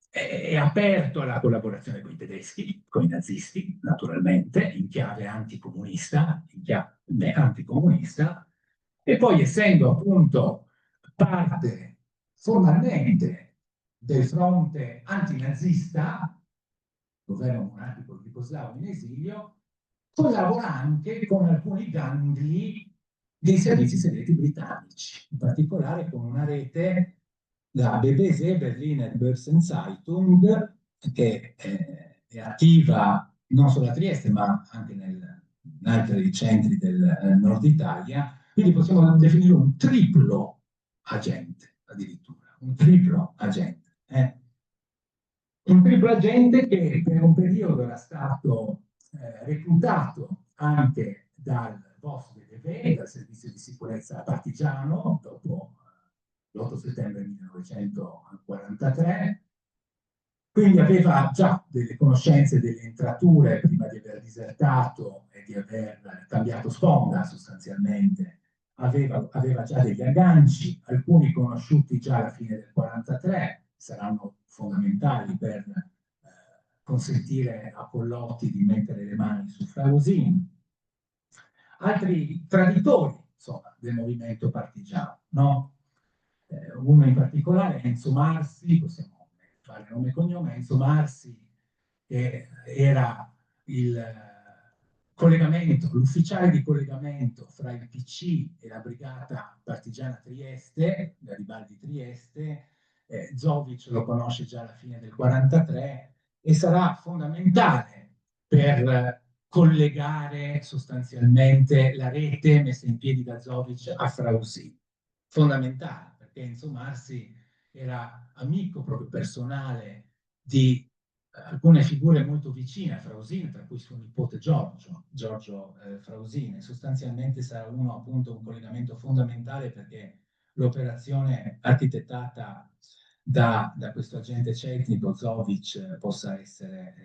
è aperto alla collaborazione con i tedeschi, con i nazisti, naturalmente, in chiave anticomunista, e poi essendo appunto parte formalmente del fronte antinazista, governo monarchico jugoslavo in esilio, collabora anche con alcuni gangli dei servizi segreti britannici, in particolare con una rete, la BBC Berliner Börsenzeitung, che è attiva non solo a Trieste, ma anche in altri centri del nord Italia, quindi possiamo definire un triplo agente, addirittura, un triplo agente. Un triplo agente che per un periodo era stato reclutato anche dal boss VDV, dal servizio di sicurezza partigiano, dopo l'8 settembre 1943, quindi aveva già delle conoscenze delle entrature prima di aver disertato e di aver cambiato sponda sostanzialmente, aveva già degli agganci, alcuni conosciuti già alla fine del 1943, saranno fondamentali per consentire a Collotti di mettere le mani su Frausini, altri traditori insomma, del movimento partigiano, no? Uno in particolare, Enzo Marsi, possiamo fare nome e cognome, Enzo Marsi, che era il collegamento, l'ufficiale di collegamento fra il PC e la brigata partigiana Trieste, Garibaldi Trieste. Zovic lo conosce già alla fine del 1943 e sarà fondamentale per collegare sostanzialmente la rete messa in piedi da Zovic a Frausini. Fondamentale, perché Enzo Marsi era amico proprio personale di alcune figure molto vicine a Frausini, tra cui suo nipote Giorgio Frausini. Sostanzialmente sarà uno appunto un collegamento fondamentale perché l'operazione architettata da questo agente cetnico Zovic possa essere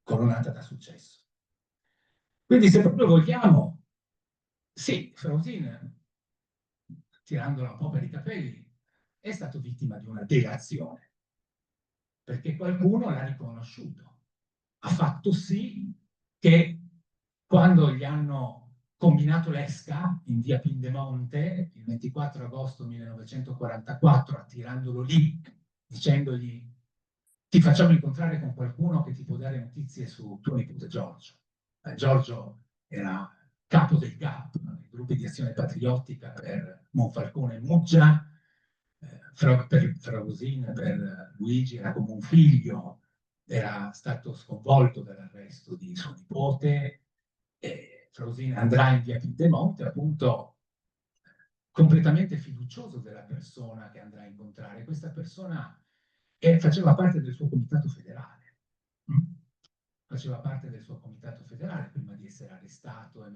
coronata da successo. Quindi se proprio vogliamo, sì, Frausin, tirandola un po' per i capelli, è stato vittima di una delazione, perché qualcuno l'ha riconosciuto. Ha fatto sì che quando gli hanno combinato l'esca in via Pindemonte il 24 agosto 1944, attirandolo lì, dicendogli ti facciamo incontrare con qualcuno che ti può dare notizie su tuo nipote Giorgio. Giorgio era capo del GAP, i gruppi di azione patriottica per Monfalcone e Muggia, per Frausin, per Luigi era come un figlio, era stato sconvolto dall'arresto di suo nipote, e Frausin andrà in via Pindemonte appunto completamente fiducioso della persona che andrà a incontrare. Questa persona faceva parte del suo comitato federale. Faceva parte del suo comitato federale prima di essere arrestato ed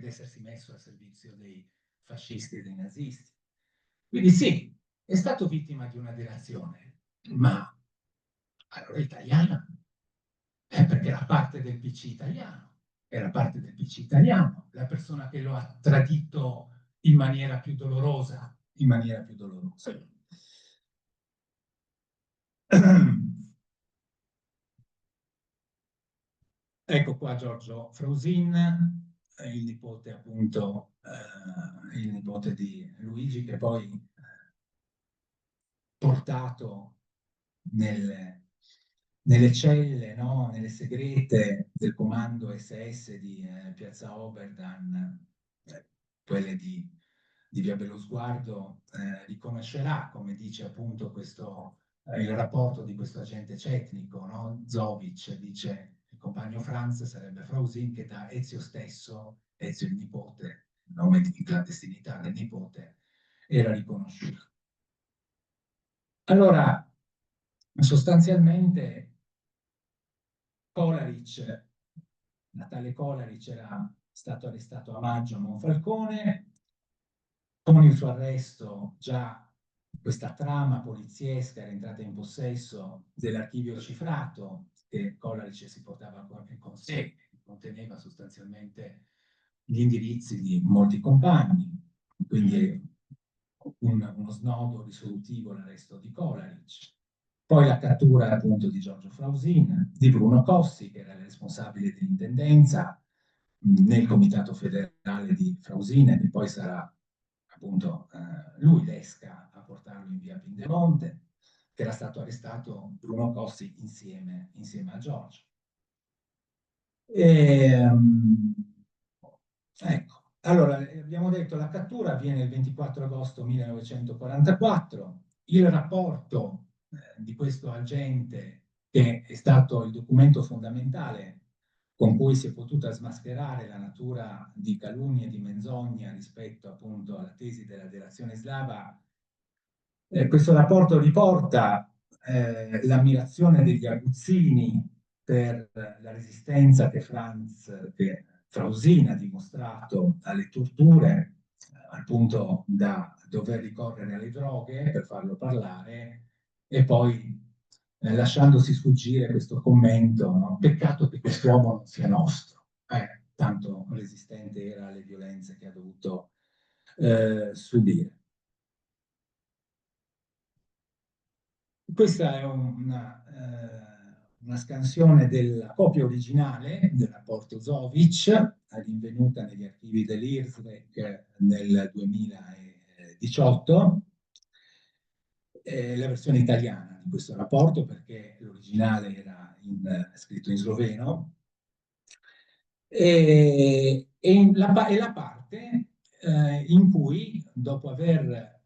essersi messo al servizio dei fascisti e dei nazisti. Quindi sì, è stato vittima di una delazione, ma allora italiana, perché era parte del PC italiano, era parte del PC italiano, la persona che lo ha tradito in maniera più dolorosa, in maniera più dolorosa. Ecco qua Giorgio Frausin, il nipote appunto, il nipote di Luigi, che poi portato nelle celle, no? Nelle segrete del comando SS di Piazza Oberdan, quelle di Via Bello Sguardo, riconoscerà, come dice appunto il rapporto di questo agente tecnico, no? Zovic, dice il compagno Franz sarebbe Frausin, che da Ezio stesso, Ezio il nipote, il nome in clandestinità del nipote, era riconosciuto. Allora, sostanzialmente, Kolaric, Natale Kolaric era stato arrestato a maggio a Monfalcone. Con il suo arresto già questa trama poliziesca era entrata in possesso dell'archivio cifrato che Kolaric si portava con sé, che conteneva sostanzialmente gli indirizzi di molti compagni, quindi uno snodo risolutivo l'arresto di Kolaric. Poi la cattura appunto di Giorgio Frausin, di Bruno Cossi, che era il responsabile dell'intendenza nel comitato federale di Frausin, che poi sarà appunto lui l'esca a portarlo in via Pindemonte, che era stato arrestato Bruno Cossi insieme a Giorgio. Ecco, allora abbiamo detto la cattura avviene il 24 agosto 1944, il rapporto di questo agente, che è stato il documento fondamentale con cui si è potuta smascherare la natura di calunnia e di menzogna rispetto appunto alla tesi della delazione slava. Questo rapporto riporta l'ammirazione degli aguzzini per la resistenza che Frausin ha dimostrato alle torture, al punto da dover ricorrere alle droghe per farlo parlare, e poi lasciandosi sfuggire questo commento, no? Peccato che quest'uomo non sia nostro, tanto resistente era alle violenze che ha dovuto subire. Questa è una scansione della copia originale del rapporto Zovic, rinvenuta negli archivi dell'IRSREC nel 2018. La versione italiana di questo rapporto, perché l'originale era scritto in sloveno, e la parte in cui, dopo aver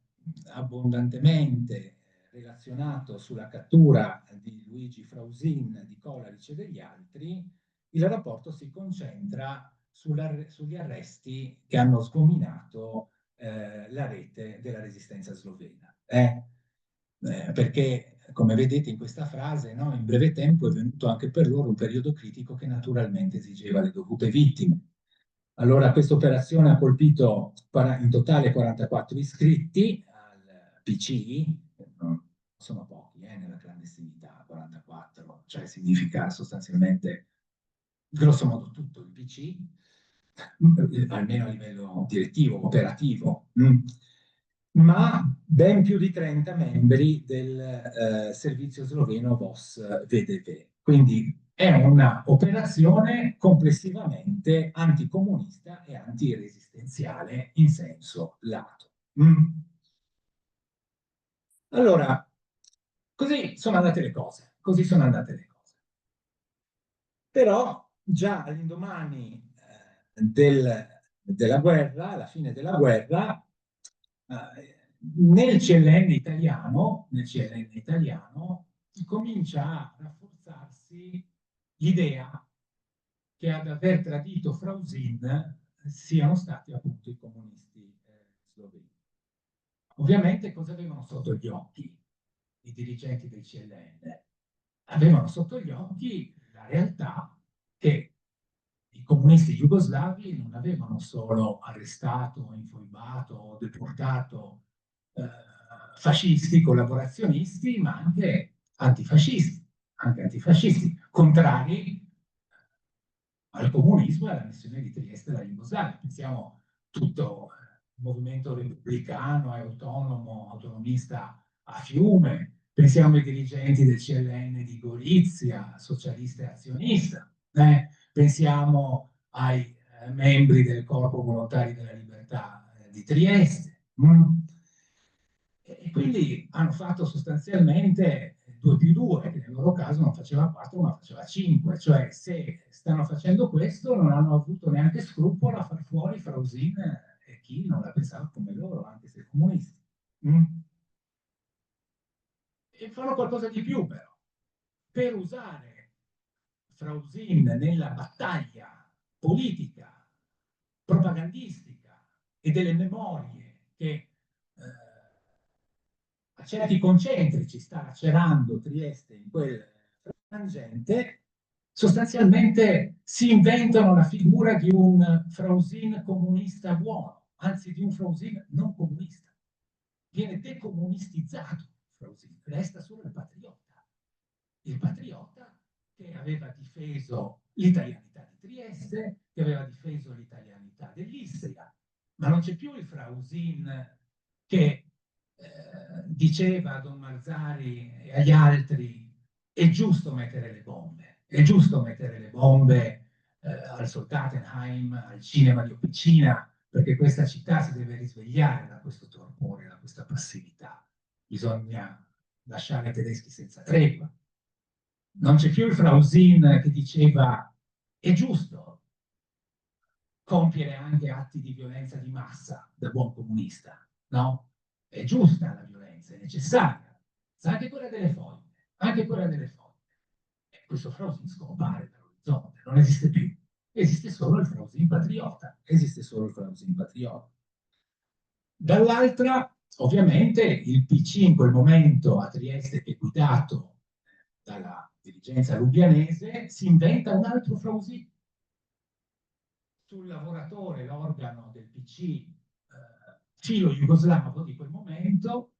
abbondantemente relazionato sulla cattura di Luigi Frausin, di Kolaric e degli altri, il rapporto si concentra sugli arresti che hanno sgominato la rete della resistenza slovena. Perché, come vedete in questa frase, no, in breve tempo è venuto anche per loro un periodo critico che naturalmente esigeva le dovute vittime. Allora, questa operazione ha colpito in totale 44 iscritti al PC, non sono pochi nella clandestinità, 44, cioè significa sostanzialmente, grosso modo, tutto il PC, almeno a livello direttivo, operativo, ma ben più di 30 membri del servizio sloveno VOS VDV. Quindi è una operazione complessivamente anticomunista e antiresistenziale in senso lato. Allora, così sono andate le cose, così sono andate le cose. Però già all'indomani della guerra, alla fine della guerra, nel CLN italiano comincia a rafforzarsi l'idea che ad aver tradito Frausin siano stati appunto i comunisti sloveni. Ovviamente cosa avevano sotto gli occhi i dirigenti del CLN? Avevano sotto gli occhi la realtà che i comunisti jugoslavi non avevano solo arrestato, infoibato o deportato fascisti, collaborazionisti, ma anche antifascisti, contrari al comunismo e alla missione di Trieste dalla Jugoslavia. Pensiamo tutto il movimento repubblicano e autonomo, autonomista a Fiume, pensiamo ai dirigenti del CLN di Gorizia, socialista e azionista, pensiamo ai membri del Corpo Volontari della Libertà di Trieste. E quindi hanno fatto sostanzialmente 2 più 2, che nel loro caso non faceva 4 ma faceva 5, cioè se stanno facendo questo non hanno avuto neanche scrupolo a far fuori Frausin e chi non la pensava come loro, anche se comunisti. E fanno qualcosa di più però, per usare Frausin nella battaglia politica, propagandistica e delle memorie che a certi concentrici sta lacerando Trieste in quel frangente, sostanzialmente si inventano la figura di un Frausin comunista buono, anzi di un Frausin non comunista. Viene decomunistizzato Frausin, resta solo il patriota che aveva difeso l'italianità di Trieste, che aveva difeso l'italianità dell'Istria, ma non c'è più il Frausin che diceva a Don Marzari e agli altri è giusto mettere le bombe, è giusto mettere le bombe al Soldatenheim, al cinema di Officina, perché questa città si deve risvegliare da questo torpore, da questa passività. Bisogna lasciare i tedeschi senza tregua. Non c'è più il Frausin che diceva è giusto compiere anche atti di violenza di massa da buon comunista, no? È giusta la violenza, è necessaria, anche quella delle fogne, anche quella delle fogne. E questo Frausin scompare dall'orizzonte, non esiste più. Esiste solo il Frausin patriota, esiste solo il Frausin patriota. Dall'altra, ovviamente, il PC in quel momento a Trieste, che è guidato dalla dirigenza lubianese, si inventa un altro Frausin. Sul lavoratore, l'organo del PC filo-jugoslavo di quel momento,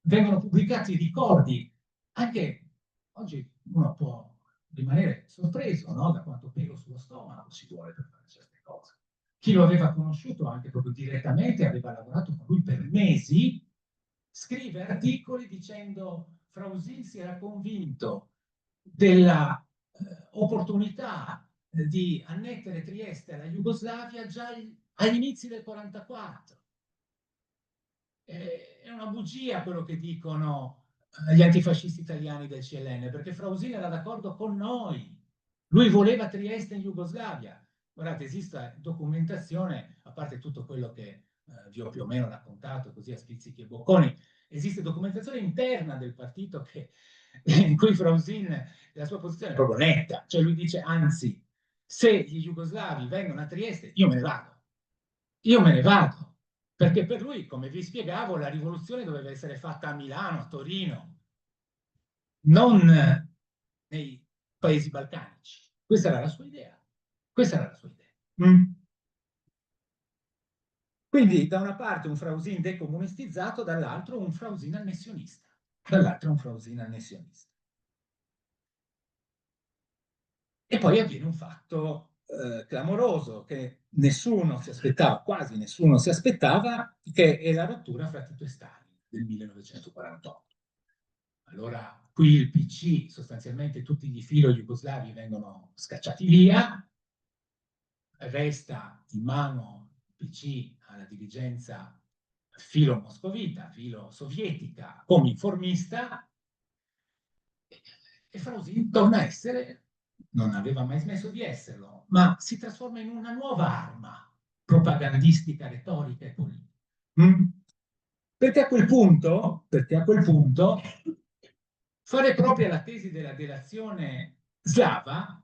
vengono pubblicati ricordi. Anche oggi uno può rimanere sorpreso, no? Da quanto pelo sullo stomaco ci vuole per fare certe cose. Chi lo aveva conosciuto anche proprio direttamente, aveva lavorato con lui per mesi, scrive articoli dicendo Frausin si era convinto della opportunità di annettere Trieste alla Jugoslavia già agli inizi del 1944. È una bugia quello che dicono gli antifascisti italiani del CLN, perché Frausin era d'accordo con noi. Lui voleva Trieste in Jugoslavia. Guardate, esiste documentazione, a parte tutto quello che vi ho più o meno raccontato, così a spizzichi e bocconi, esiste documentazione interna del partito in cui Frausin, la sua posizione è proprio netta, cioè lui dice, anzi, se gli jugoslavi vengono a Trieste, io me ne vado, perché per lui, come vi spiegavo, la rivoluzione doveva essere fatta a Milano, a Torino, non nei paesi balcanici. Questa era la sua idea. Questa era la sua idea. Quindi da una parte un Frausin decomunistizzato, dall'altro un Frausin annessionista. E poi avviene un fatto clamoroso che nessuno si aspettava, quasi nessuno si aspettava, che è la rottura fra Tito e Stalin del 1948. Allora, qui il PC, sostanzialmente tutti gli filo jugoslavi vengono scacciati via, resta in mano il PC alla dirigenza filo moscovita, filo sovietica, come informista, e Frausin torna a essere, non aveva mai smesso di esserlo, ma si trasforma in una nuova arma propagandistica, retorica e politica. Mm? Perché a quel punto fare propria la tesi della delazione slava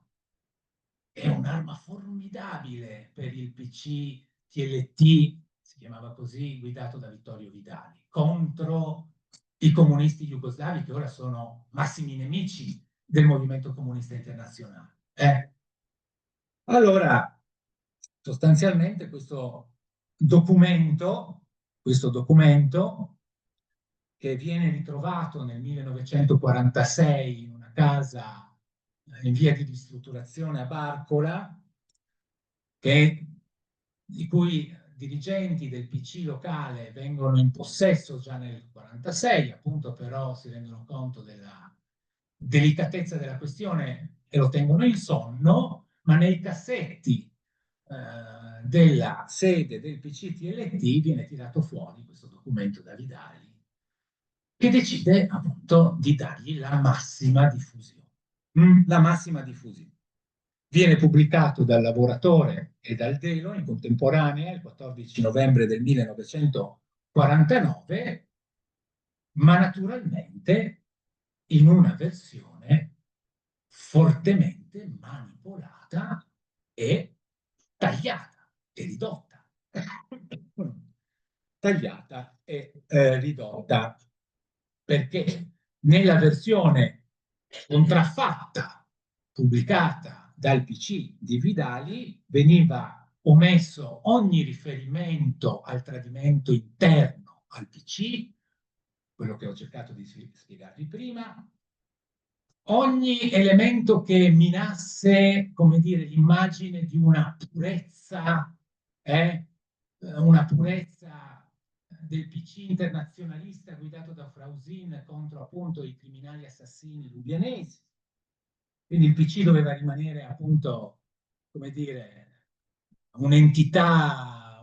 è un'arma formidabile per il PC TLT, si chiamava così, guidato da Vittorio Vidali, contro i comunisti jugoslavi che ora sono massimi nemici del movimento comunista internazionale. Allora, sostanzialmente questo documento che viene ritrovato nel 1946 in una casa in via di ristrutturazione a Barcola, i cui dirigenti del PC locale vengono in possesso già nel 1946, appunto però si rendono conto della delicatezza della questione e lo tengono in sonno, ma nei cassetti della sede del PCTLT viene tirato fuori questo documento da Vidali, che decide appunto di dargli la massima diffusione. La massima diffusione. Viene pubblicato dal Lavoratore e dal Delo in contemporanea il 14 novembre del 1949, ma naturalmente in una versione fortemente manipolata e tagliata e ridotta. Tagliata e ridotta perché nella versione contraffatta pubblicata dal PC di Vidali veniva omesso ogni riferimento al tradimento interno al PC, quello che ho cercato di spiegarvi prima, ogni elemento che minasse, come dire, l'immagine di una purezza del PC internazionalista guidato da Frausin contro appunto i criminali assassini lubianesi. Quindi il PC doveva rimanere appunto, come dire, un'entità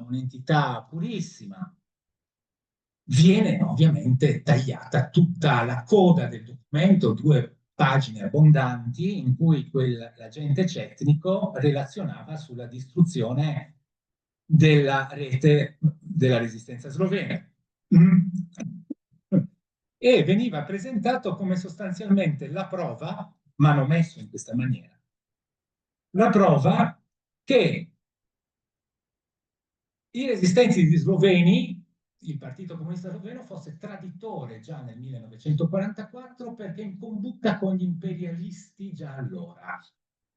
purissima. Viene ovviamente tagliata tutta la coda del documento, 2 pagine abbondanti, in cui l'agente tecnico relazionava sulla distruzione della rete della resistenza slovena. E veniva presentato come sostanzialmente la prova, manomesso in questa maniera, la prova che i resistenti sloveni, il Partito Comunista Sloveno, fosse traditore già nel 1944 perché in combutta con gli imperialisti già allora.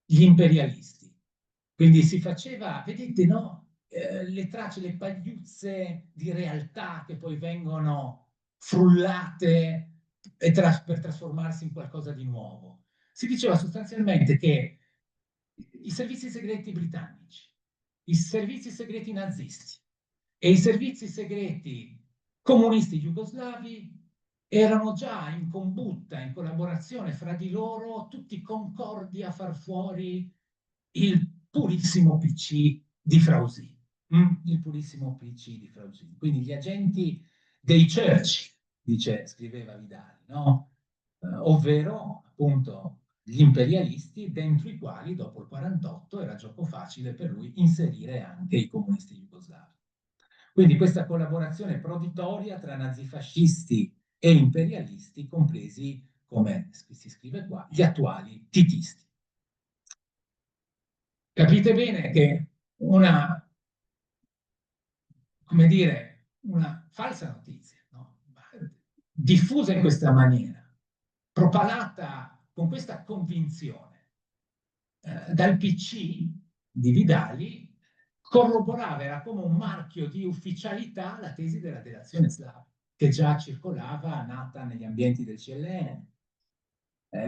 Gli imperialisti. Quindi si faceva, vedete, no? Le tracce, le pagliuzze di realtà che poi vengono frullate per trasformarsi in qualcosa di nuovo. Si diceva sostanzialmente che i servizi segreti britannici, i servizi segreti nazisti e i servizi segreti comunisti jugoslavi erano già in combutta, in collaborazione fra di loro, tutti concordi a far fuori il purissimo PC di Frausin. Il purissimo PC di Frausin. Quindi gli agenti dei Churchill, scriveva Vidali, no? Ovvero appunto gli imperialisti, dentro i quali dopo il 48 era gioco facile per lui inserire anche i comunisti jugoslavi. Quindi questa collaborazione proditoria tra nazifascisti e imperialisti, compresi, come si scrive qua, gli attuali titisti. Capite bene che come dire, una falsa notizia, no? Diffusa in questa maniera, propalata con questa convinzione dal PC di Vidali, corroborava, era come un marchio di ufficialità la tesi della delazione slava, che già circolava, nata negli ambienti del CLN.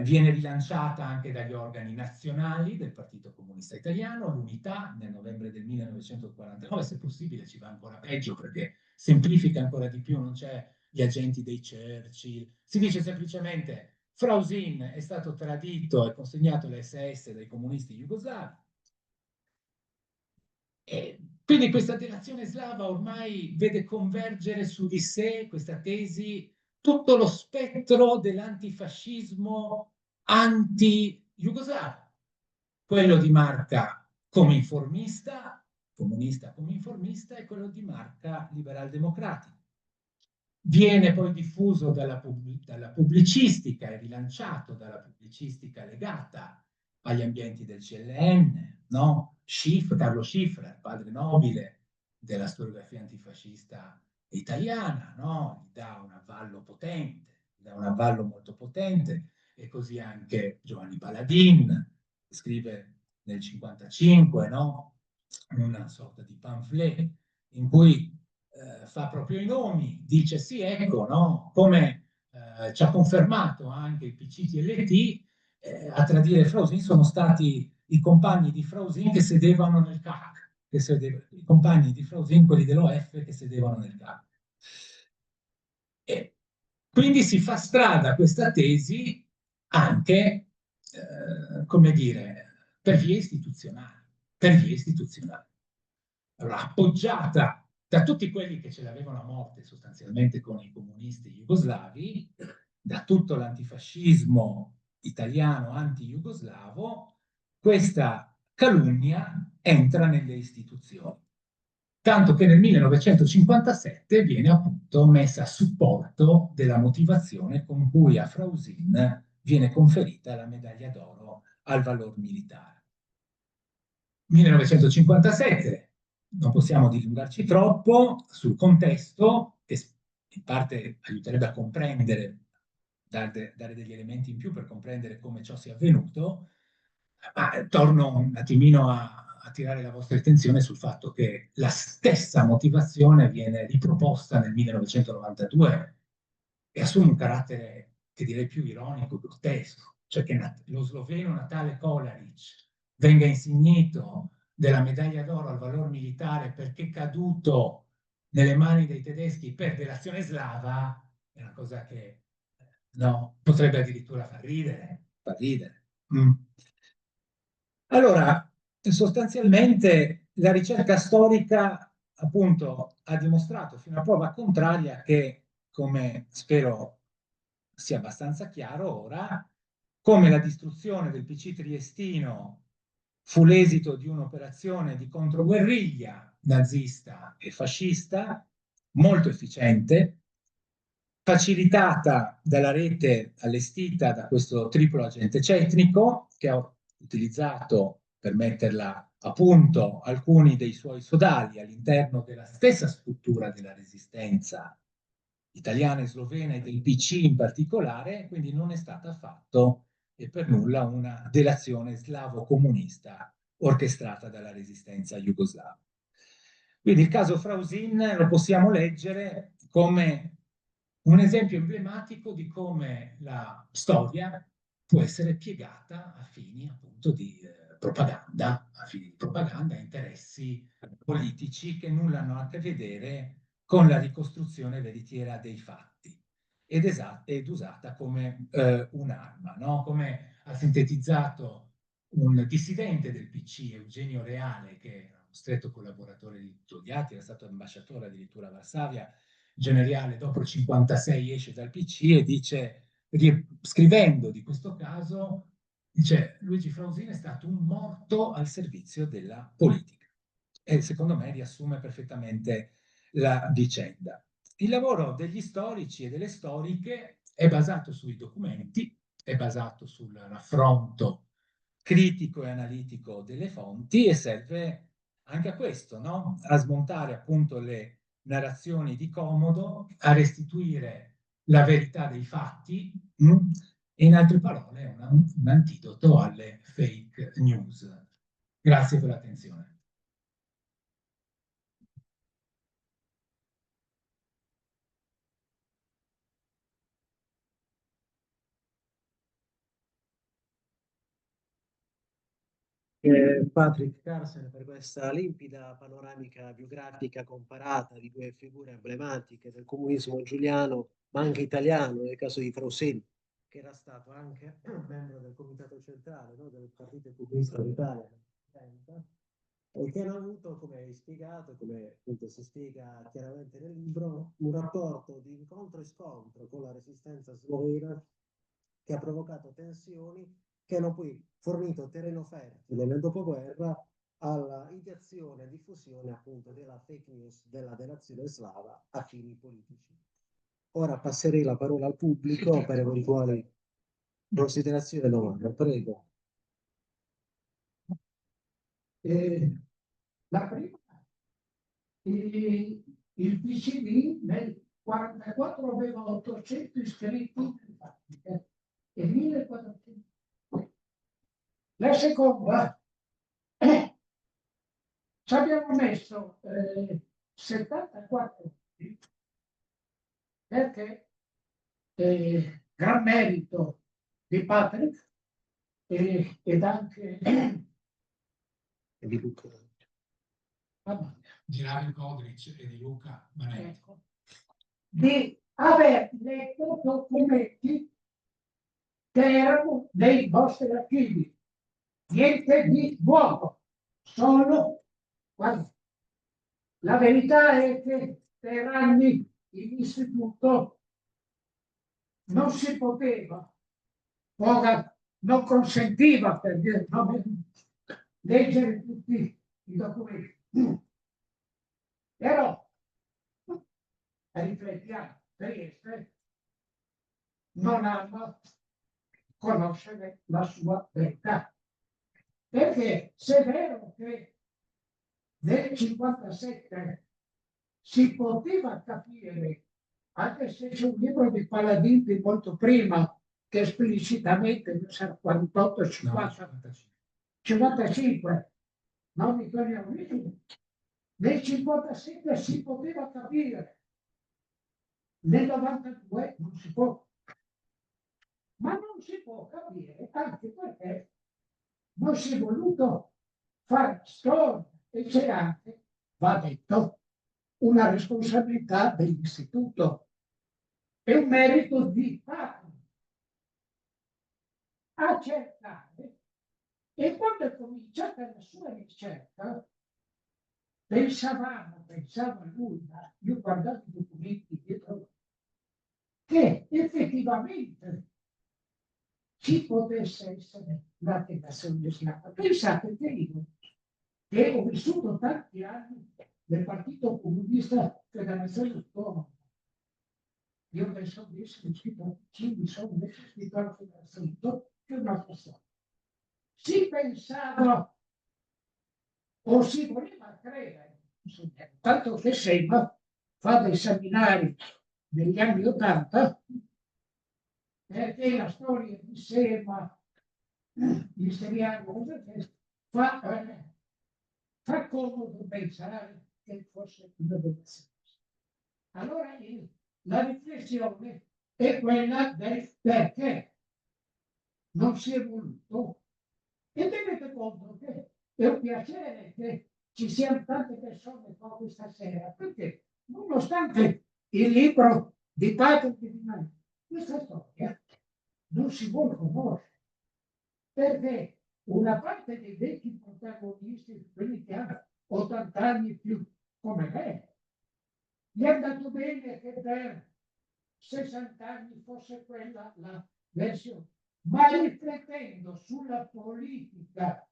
Viene rilanciata anche dagli organi nazionali del Partito Comunista Italiano, l'Unità nel novembre del 1949, se possibile ci va ancora peggio perché semplifica ancora di più, non c'è gli agenti dei Churchill, si dice semplicemente Frausin è stato tradito e consegnato alle SS dai comunisti jugoslavi. E quindi questa delazione slava ormai vede convergere su di sé questa tesi tutto lo spettro dell'antifascismo anti-jugoslavo, quello di Marca come informista, comunista come informista, e quello di Marca liberal-democratico. Viene poi diffuso dalla pubblicistica e rilanciato dalla pubblicistica legata agli ambienti del CLN, no? Carlo Schiffer, padre nobile della storiografia antifascista italiana, no? Gli dà un avvallo potente, gli dà un avvallo molto potente, e così anche Giovanni Paladin scrive nel 1955, no? Una sorta di pamphlet in cui fa proprio i nomi, dice sì, ecco, no? Come ci ha confermato anche il PCTLT, a tradire Frausin sono stati i compagni di Frausin che sedevano nel CAC, i compagni di Frausin, quelli dell'OF che sedevano nel CAC. E quindi si fa strada questa tesi anche, come dire, per vie istituzionali, per vie istituzionali. Allora, appoggiata da tutti quelli che ce l'avevano a morte sostanzialmente con i comunisti jugoslavi, da tutto l'antifascismo italiano anti-jugoslavo, questa calunnia entra nelle istituzioni. Tanto che nel 1957 viene appunto messa a supporto della motivazione con cui a Frausin viene conferita la medaglia d'oro al valor militare. 1957, non possiamo dilungarci troppo sul contesto, che in parte aiuterebbe a comprendere, dare degli elementi in più per comprendere come ciò sia avvenuto, ma torno un attimino a tirare la vostra attenzione sul fatto che la stessa motivazione viene riproposta nel 1992 e assume un carattere che direi più ironico, grottesco, cioè che lo sloveno Natale Kolaric venga insignito della medaglia d'oro al valor militare perché caduto nelle mani dei tedeschi per delazione slava, è una cosa che no, potrebbe addirittura far ridere, far ridere. Mm. Allora, sostanzialmente la ricerca storica appunto ha dimostrato fino a prova contraria che, come spero sia abbastanza chiaro ora, come la distruzione del PC triestino fu l'esito di un'operazione di controguerriglia nazista e fascista molto efficiente, facilitata dalla rete allestita da questo triplo agente tecnico che ha utilizzato per metterla a punto alcuni dei suoi sodali all'interno della stessa struttura della resistenza italiana e slovena e del PC in particolare, quindi non è stata affatto e per nulla una delazione slavo-comunista orchestrata dalla resistenza jugoslava. Quindi il caso Frausin lo possiamo leggere come un esempio emblematico di come la storia può essere piegata a fini appunto di propaganda, a fini di propaganda, a interessi politici che nulla hanno a che vedere con la ricostruzione veritiera dei fatti ed usata come un'arma, no? Come ha sintetizzato un dissidente del PC, Eugenio Reale, che era uno stretto collaboratore di Togliatti, era stato ambasciatore addirittura a Varsavia. Generale dopo il 56 esce dal PC e dice, scrivendo di questo caso, dice Luigi Frausini è stato un morto al servizio della politica. E secondo me riassume perfettamente la vicenda. Il lavoro degli storici e delle storiche è basato sui documenti, è basato sul raffronto critico e analitico delle fonti e serve anche a questo, no? A smontare appunto le narrazioni di comodo, a restituire la verità dei fatti, e in altre parole un antidoto alle fake news. Grazie per l'attenzione. Patrick Carsen per questa limpida panoramica biografica comparata di due figure emblematiche del comunismo giuliano, ma anche italiano, nel caso di Frosini, che era stato anche membro del comitato centrale, no, del Partito Comunista d'Italia e che hanno avuto, come hai spiegato, come appunto si spiega chiaramente nel libro, un rapporto di incontro e scontro con la resistenza slovena che ha provocato tensioni che hanno poi fornito terreno fertile nel dopoguerra alla ideazione e diffusione appunto della fake news della nazione slava a fini politici. Ora passerei la parola al pubblico per eventuali considerazioni e domande. Prego. La prima, il PCD nel 1944 aveva 800 iscritti e 1400. La seconda, ci abbiamo messo 74 perché gran merito di Patrick ed anche di Luca. Di Dario Kodric e di Luca Manetti. Ecco, di aver letto documenti che erano dei vostri archivi. Niente di nuovo, solo guarda, la verità è che per anni l'istituto non si poteva, non consentiva per dire, leggere tutti i documenti. Però riflettiamo, Trieste non ama conoscere la sua verità. Perché se è vero che nel 57 si poteva capire, anche se c'è un libro di Paladini molto prima, che esplicitamente nel 48, 50, 55, non mi torniamo lì, nel 57 si poteva capire, nel 92 non si può. Ma non si può capire anche perché non si è voluto fare storia e c'è anche, va detto, una responsabilità dell'istituto e un merito di Patria a cercare. E quando è cominciata la sua ricerca, pensava lui, ma io guardavo i documenti dietro, che effettivamente ci potesse essere la tentazione slava. Pensate che io, che ho vissuto tanti anni nel Partito Comunista Federazione Autonoma, io penso di essere iscritto, mi sono messo iscritto alla Federazione, che è un'altra storia. Si pensava o si voleva credere, tanto che Sema fa dei seminari negli anni '80 perché la storia di Sema, il seriano, fa comodo pensare che fosse una donazione. Allora la riflessione è quella del perché non si è voluto. E tenete conto che è un piacere che ci siano tante persone qua questa sera, perché nonostante il libro di Patrick di Manetti, questa storia non si vuole conoscere, perché una parte dei vecchi protagonisti, quelli che hanno 80 anni più come me, gli è andato bene che per 60 anni fosse quella la versione, ma riflettendo sulla politica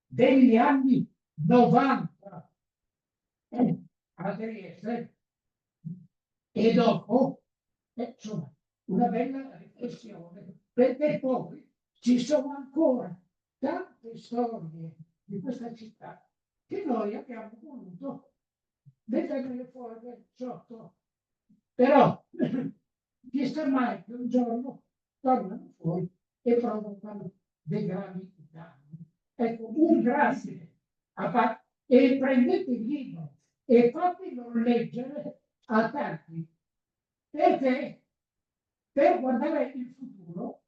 degli anni 90 a Trieste e dopo, insomma, una bella riflessione, perché poi ci sono ancora tante storie di questa città che noi abbiamo voluto mettere fuori sotto. Però chissà mai che un giorno tornano fuori e provocano dei gravi danni. Ecco, un grazie e prendete il libro e fatelo leggere a tanti, perché per guardare il futuro,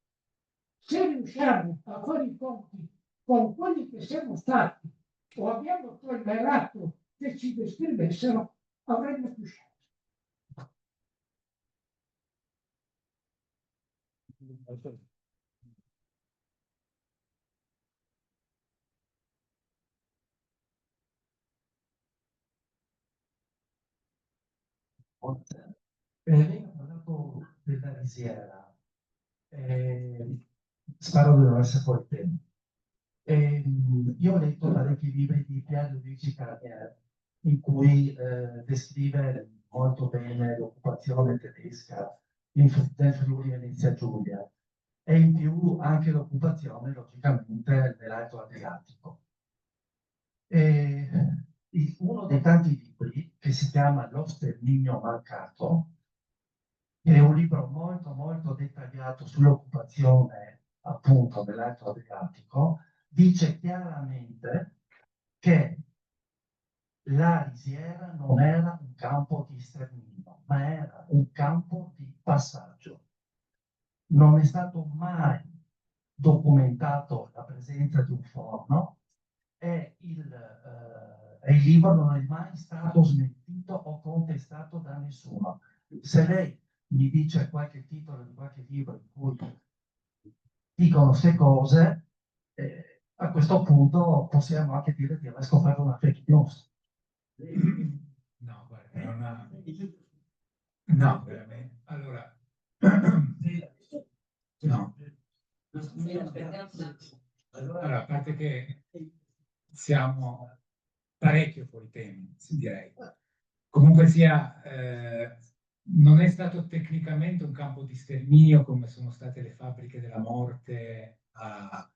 se riusciamo a fare i conti con quelli che siamo stati o abbiamo tollerato che ci descrivessero, avremmo più chance. Lei ha parlato della risiera, spero di non essere fuori tempo. Io ho letto parecchi libri di Pierre Luigi Carrière in cui descrive molto bene l'occupazione tedesca nel Friuli Venezia Giulia e in più anche l'occupazione logicamente nell'Alto Adriatico. Uno dei tanti libri che si chiama Lo sterminio mancato è un libro molto molto dettagliato sull'occupazione appunto dell'Alto Adriatico, dice chiaramente che la risiera non era un campo di sterminio, ma era un campo di passaggio. Non è stato mai documentato la presenza di un forno e il libro non è mai stato smentito o contestato da nessuno. Se lei mi dice qualche titolo di qualche libro in cui dicono queste cose, a questo punto possiamo anche dire di aver scoperto una fake news. No, guarda, non ha... No, veramente. Allora, no. Allora, a parte che siamo parecchio fuori tema, direi. Comunque sia, non è stato tecnicamente un campo di sterminio come sono state le fabbriche della morte a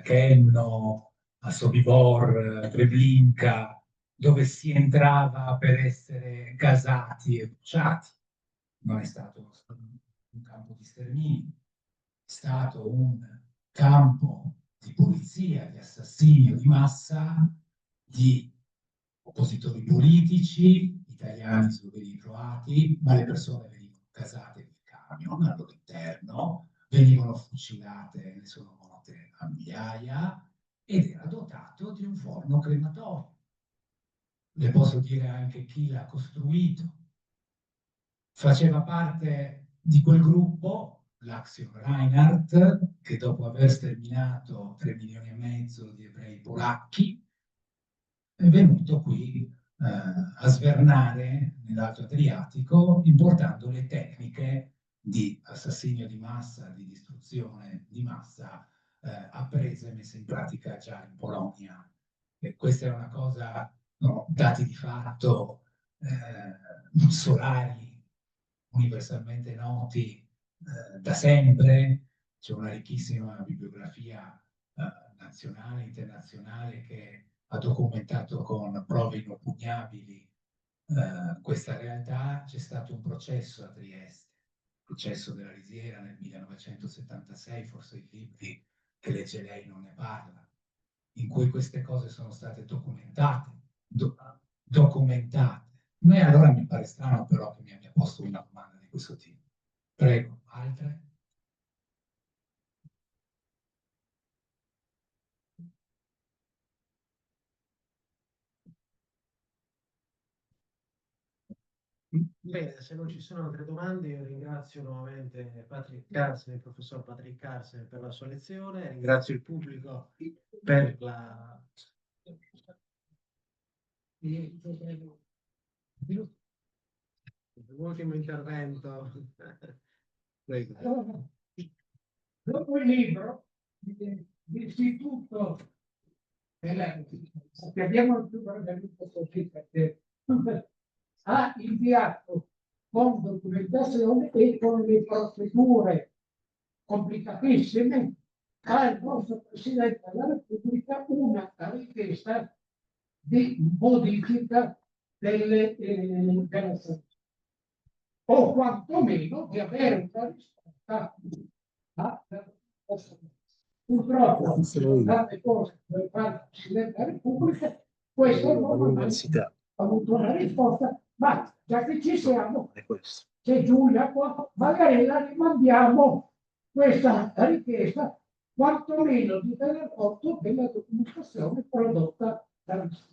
Chełmno, a Sobibor, Treblinka, dove si entrava per essere gasati e bruciati. Non è stato un campo di sterminio, è stato un campo di polizia, di assassinio di massa, di oppositori politici, italiani, sloveni, croati, ma le persone venivano casate nel camion al loro interno, venivano fucilate, ne sono morte a migliaia, ed era dotato di un forno crematorio. Le posso dire anche chi l'ha costruito. Faceva parte di quel gruppo, l'Action Reinhardt, che dopo aver sterminato 3,5 milioni di ebrei polacchi, è venuto qui a svernare nell'Alto Adriatico, importando le tecniche di assassinio di massa, di distruzione di massa, apprese e messe in pratica già in Polonia. E questa è una cosa, no, dati di fatto, solari, universalmente noti da sempre. C'è una ricchissima bibliografia nazionale e internazionale che ha documentato con prove inoppugnabili questa realtà. C'è stato un processo a Trieste, il processo della risiera nel 1976, forse i libri che legge lei non ne parla, in cui queste cose sono state documentate. Documentate. E allora mi pare strano però che mi abbia posto una domanda di questo tipo. Prego, altre? Bene, se non ci sono altre domande, io ringrazio nuovamente Patrick Carsen, il professor Patrick Carsen, per la sua lezione, ringrazio il pubblico per l'ultimo intervento. Prego. Allora, dopo il libro, l'istituto che abbiamo il più organizzato così, perché ha inviato con documentazione e con le procedure complicatissime al nostro Presidente della Repubblica una richiesta di modifica delle sanzioni, o quantomeno di avere una risposta a purtroppo tante cose per fare il Presidente della Repubblica, questo non ha avuto una risposta, ma già che ci siamo, c'è Giulia qua, magari la rimandiamo questa richiesta quantomeno di tener conto della documentazione prodotta dall'Istituto.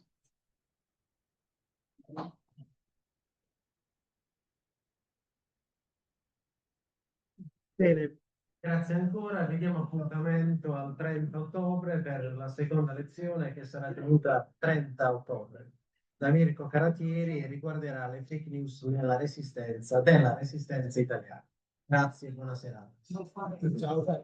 Bene, grazie ancora. Vi diamo appuntamento al 30 ottobre per la seconda lezione che sarà tenuta 30 ottobre da Mirko Caratieri e riguarderà le fake news della resistenza italiana. Grazie e buona serata. Ciao.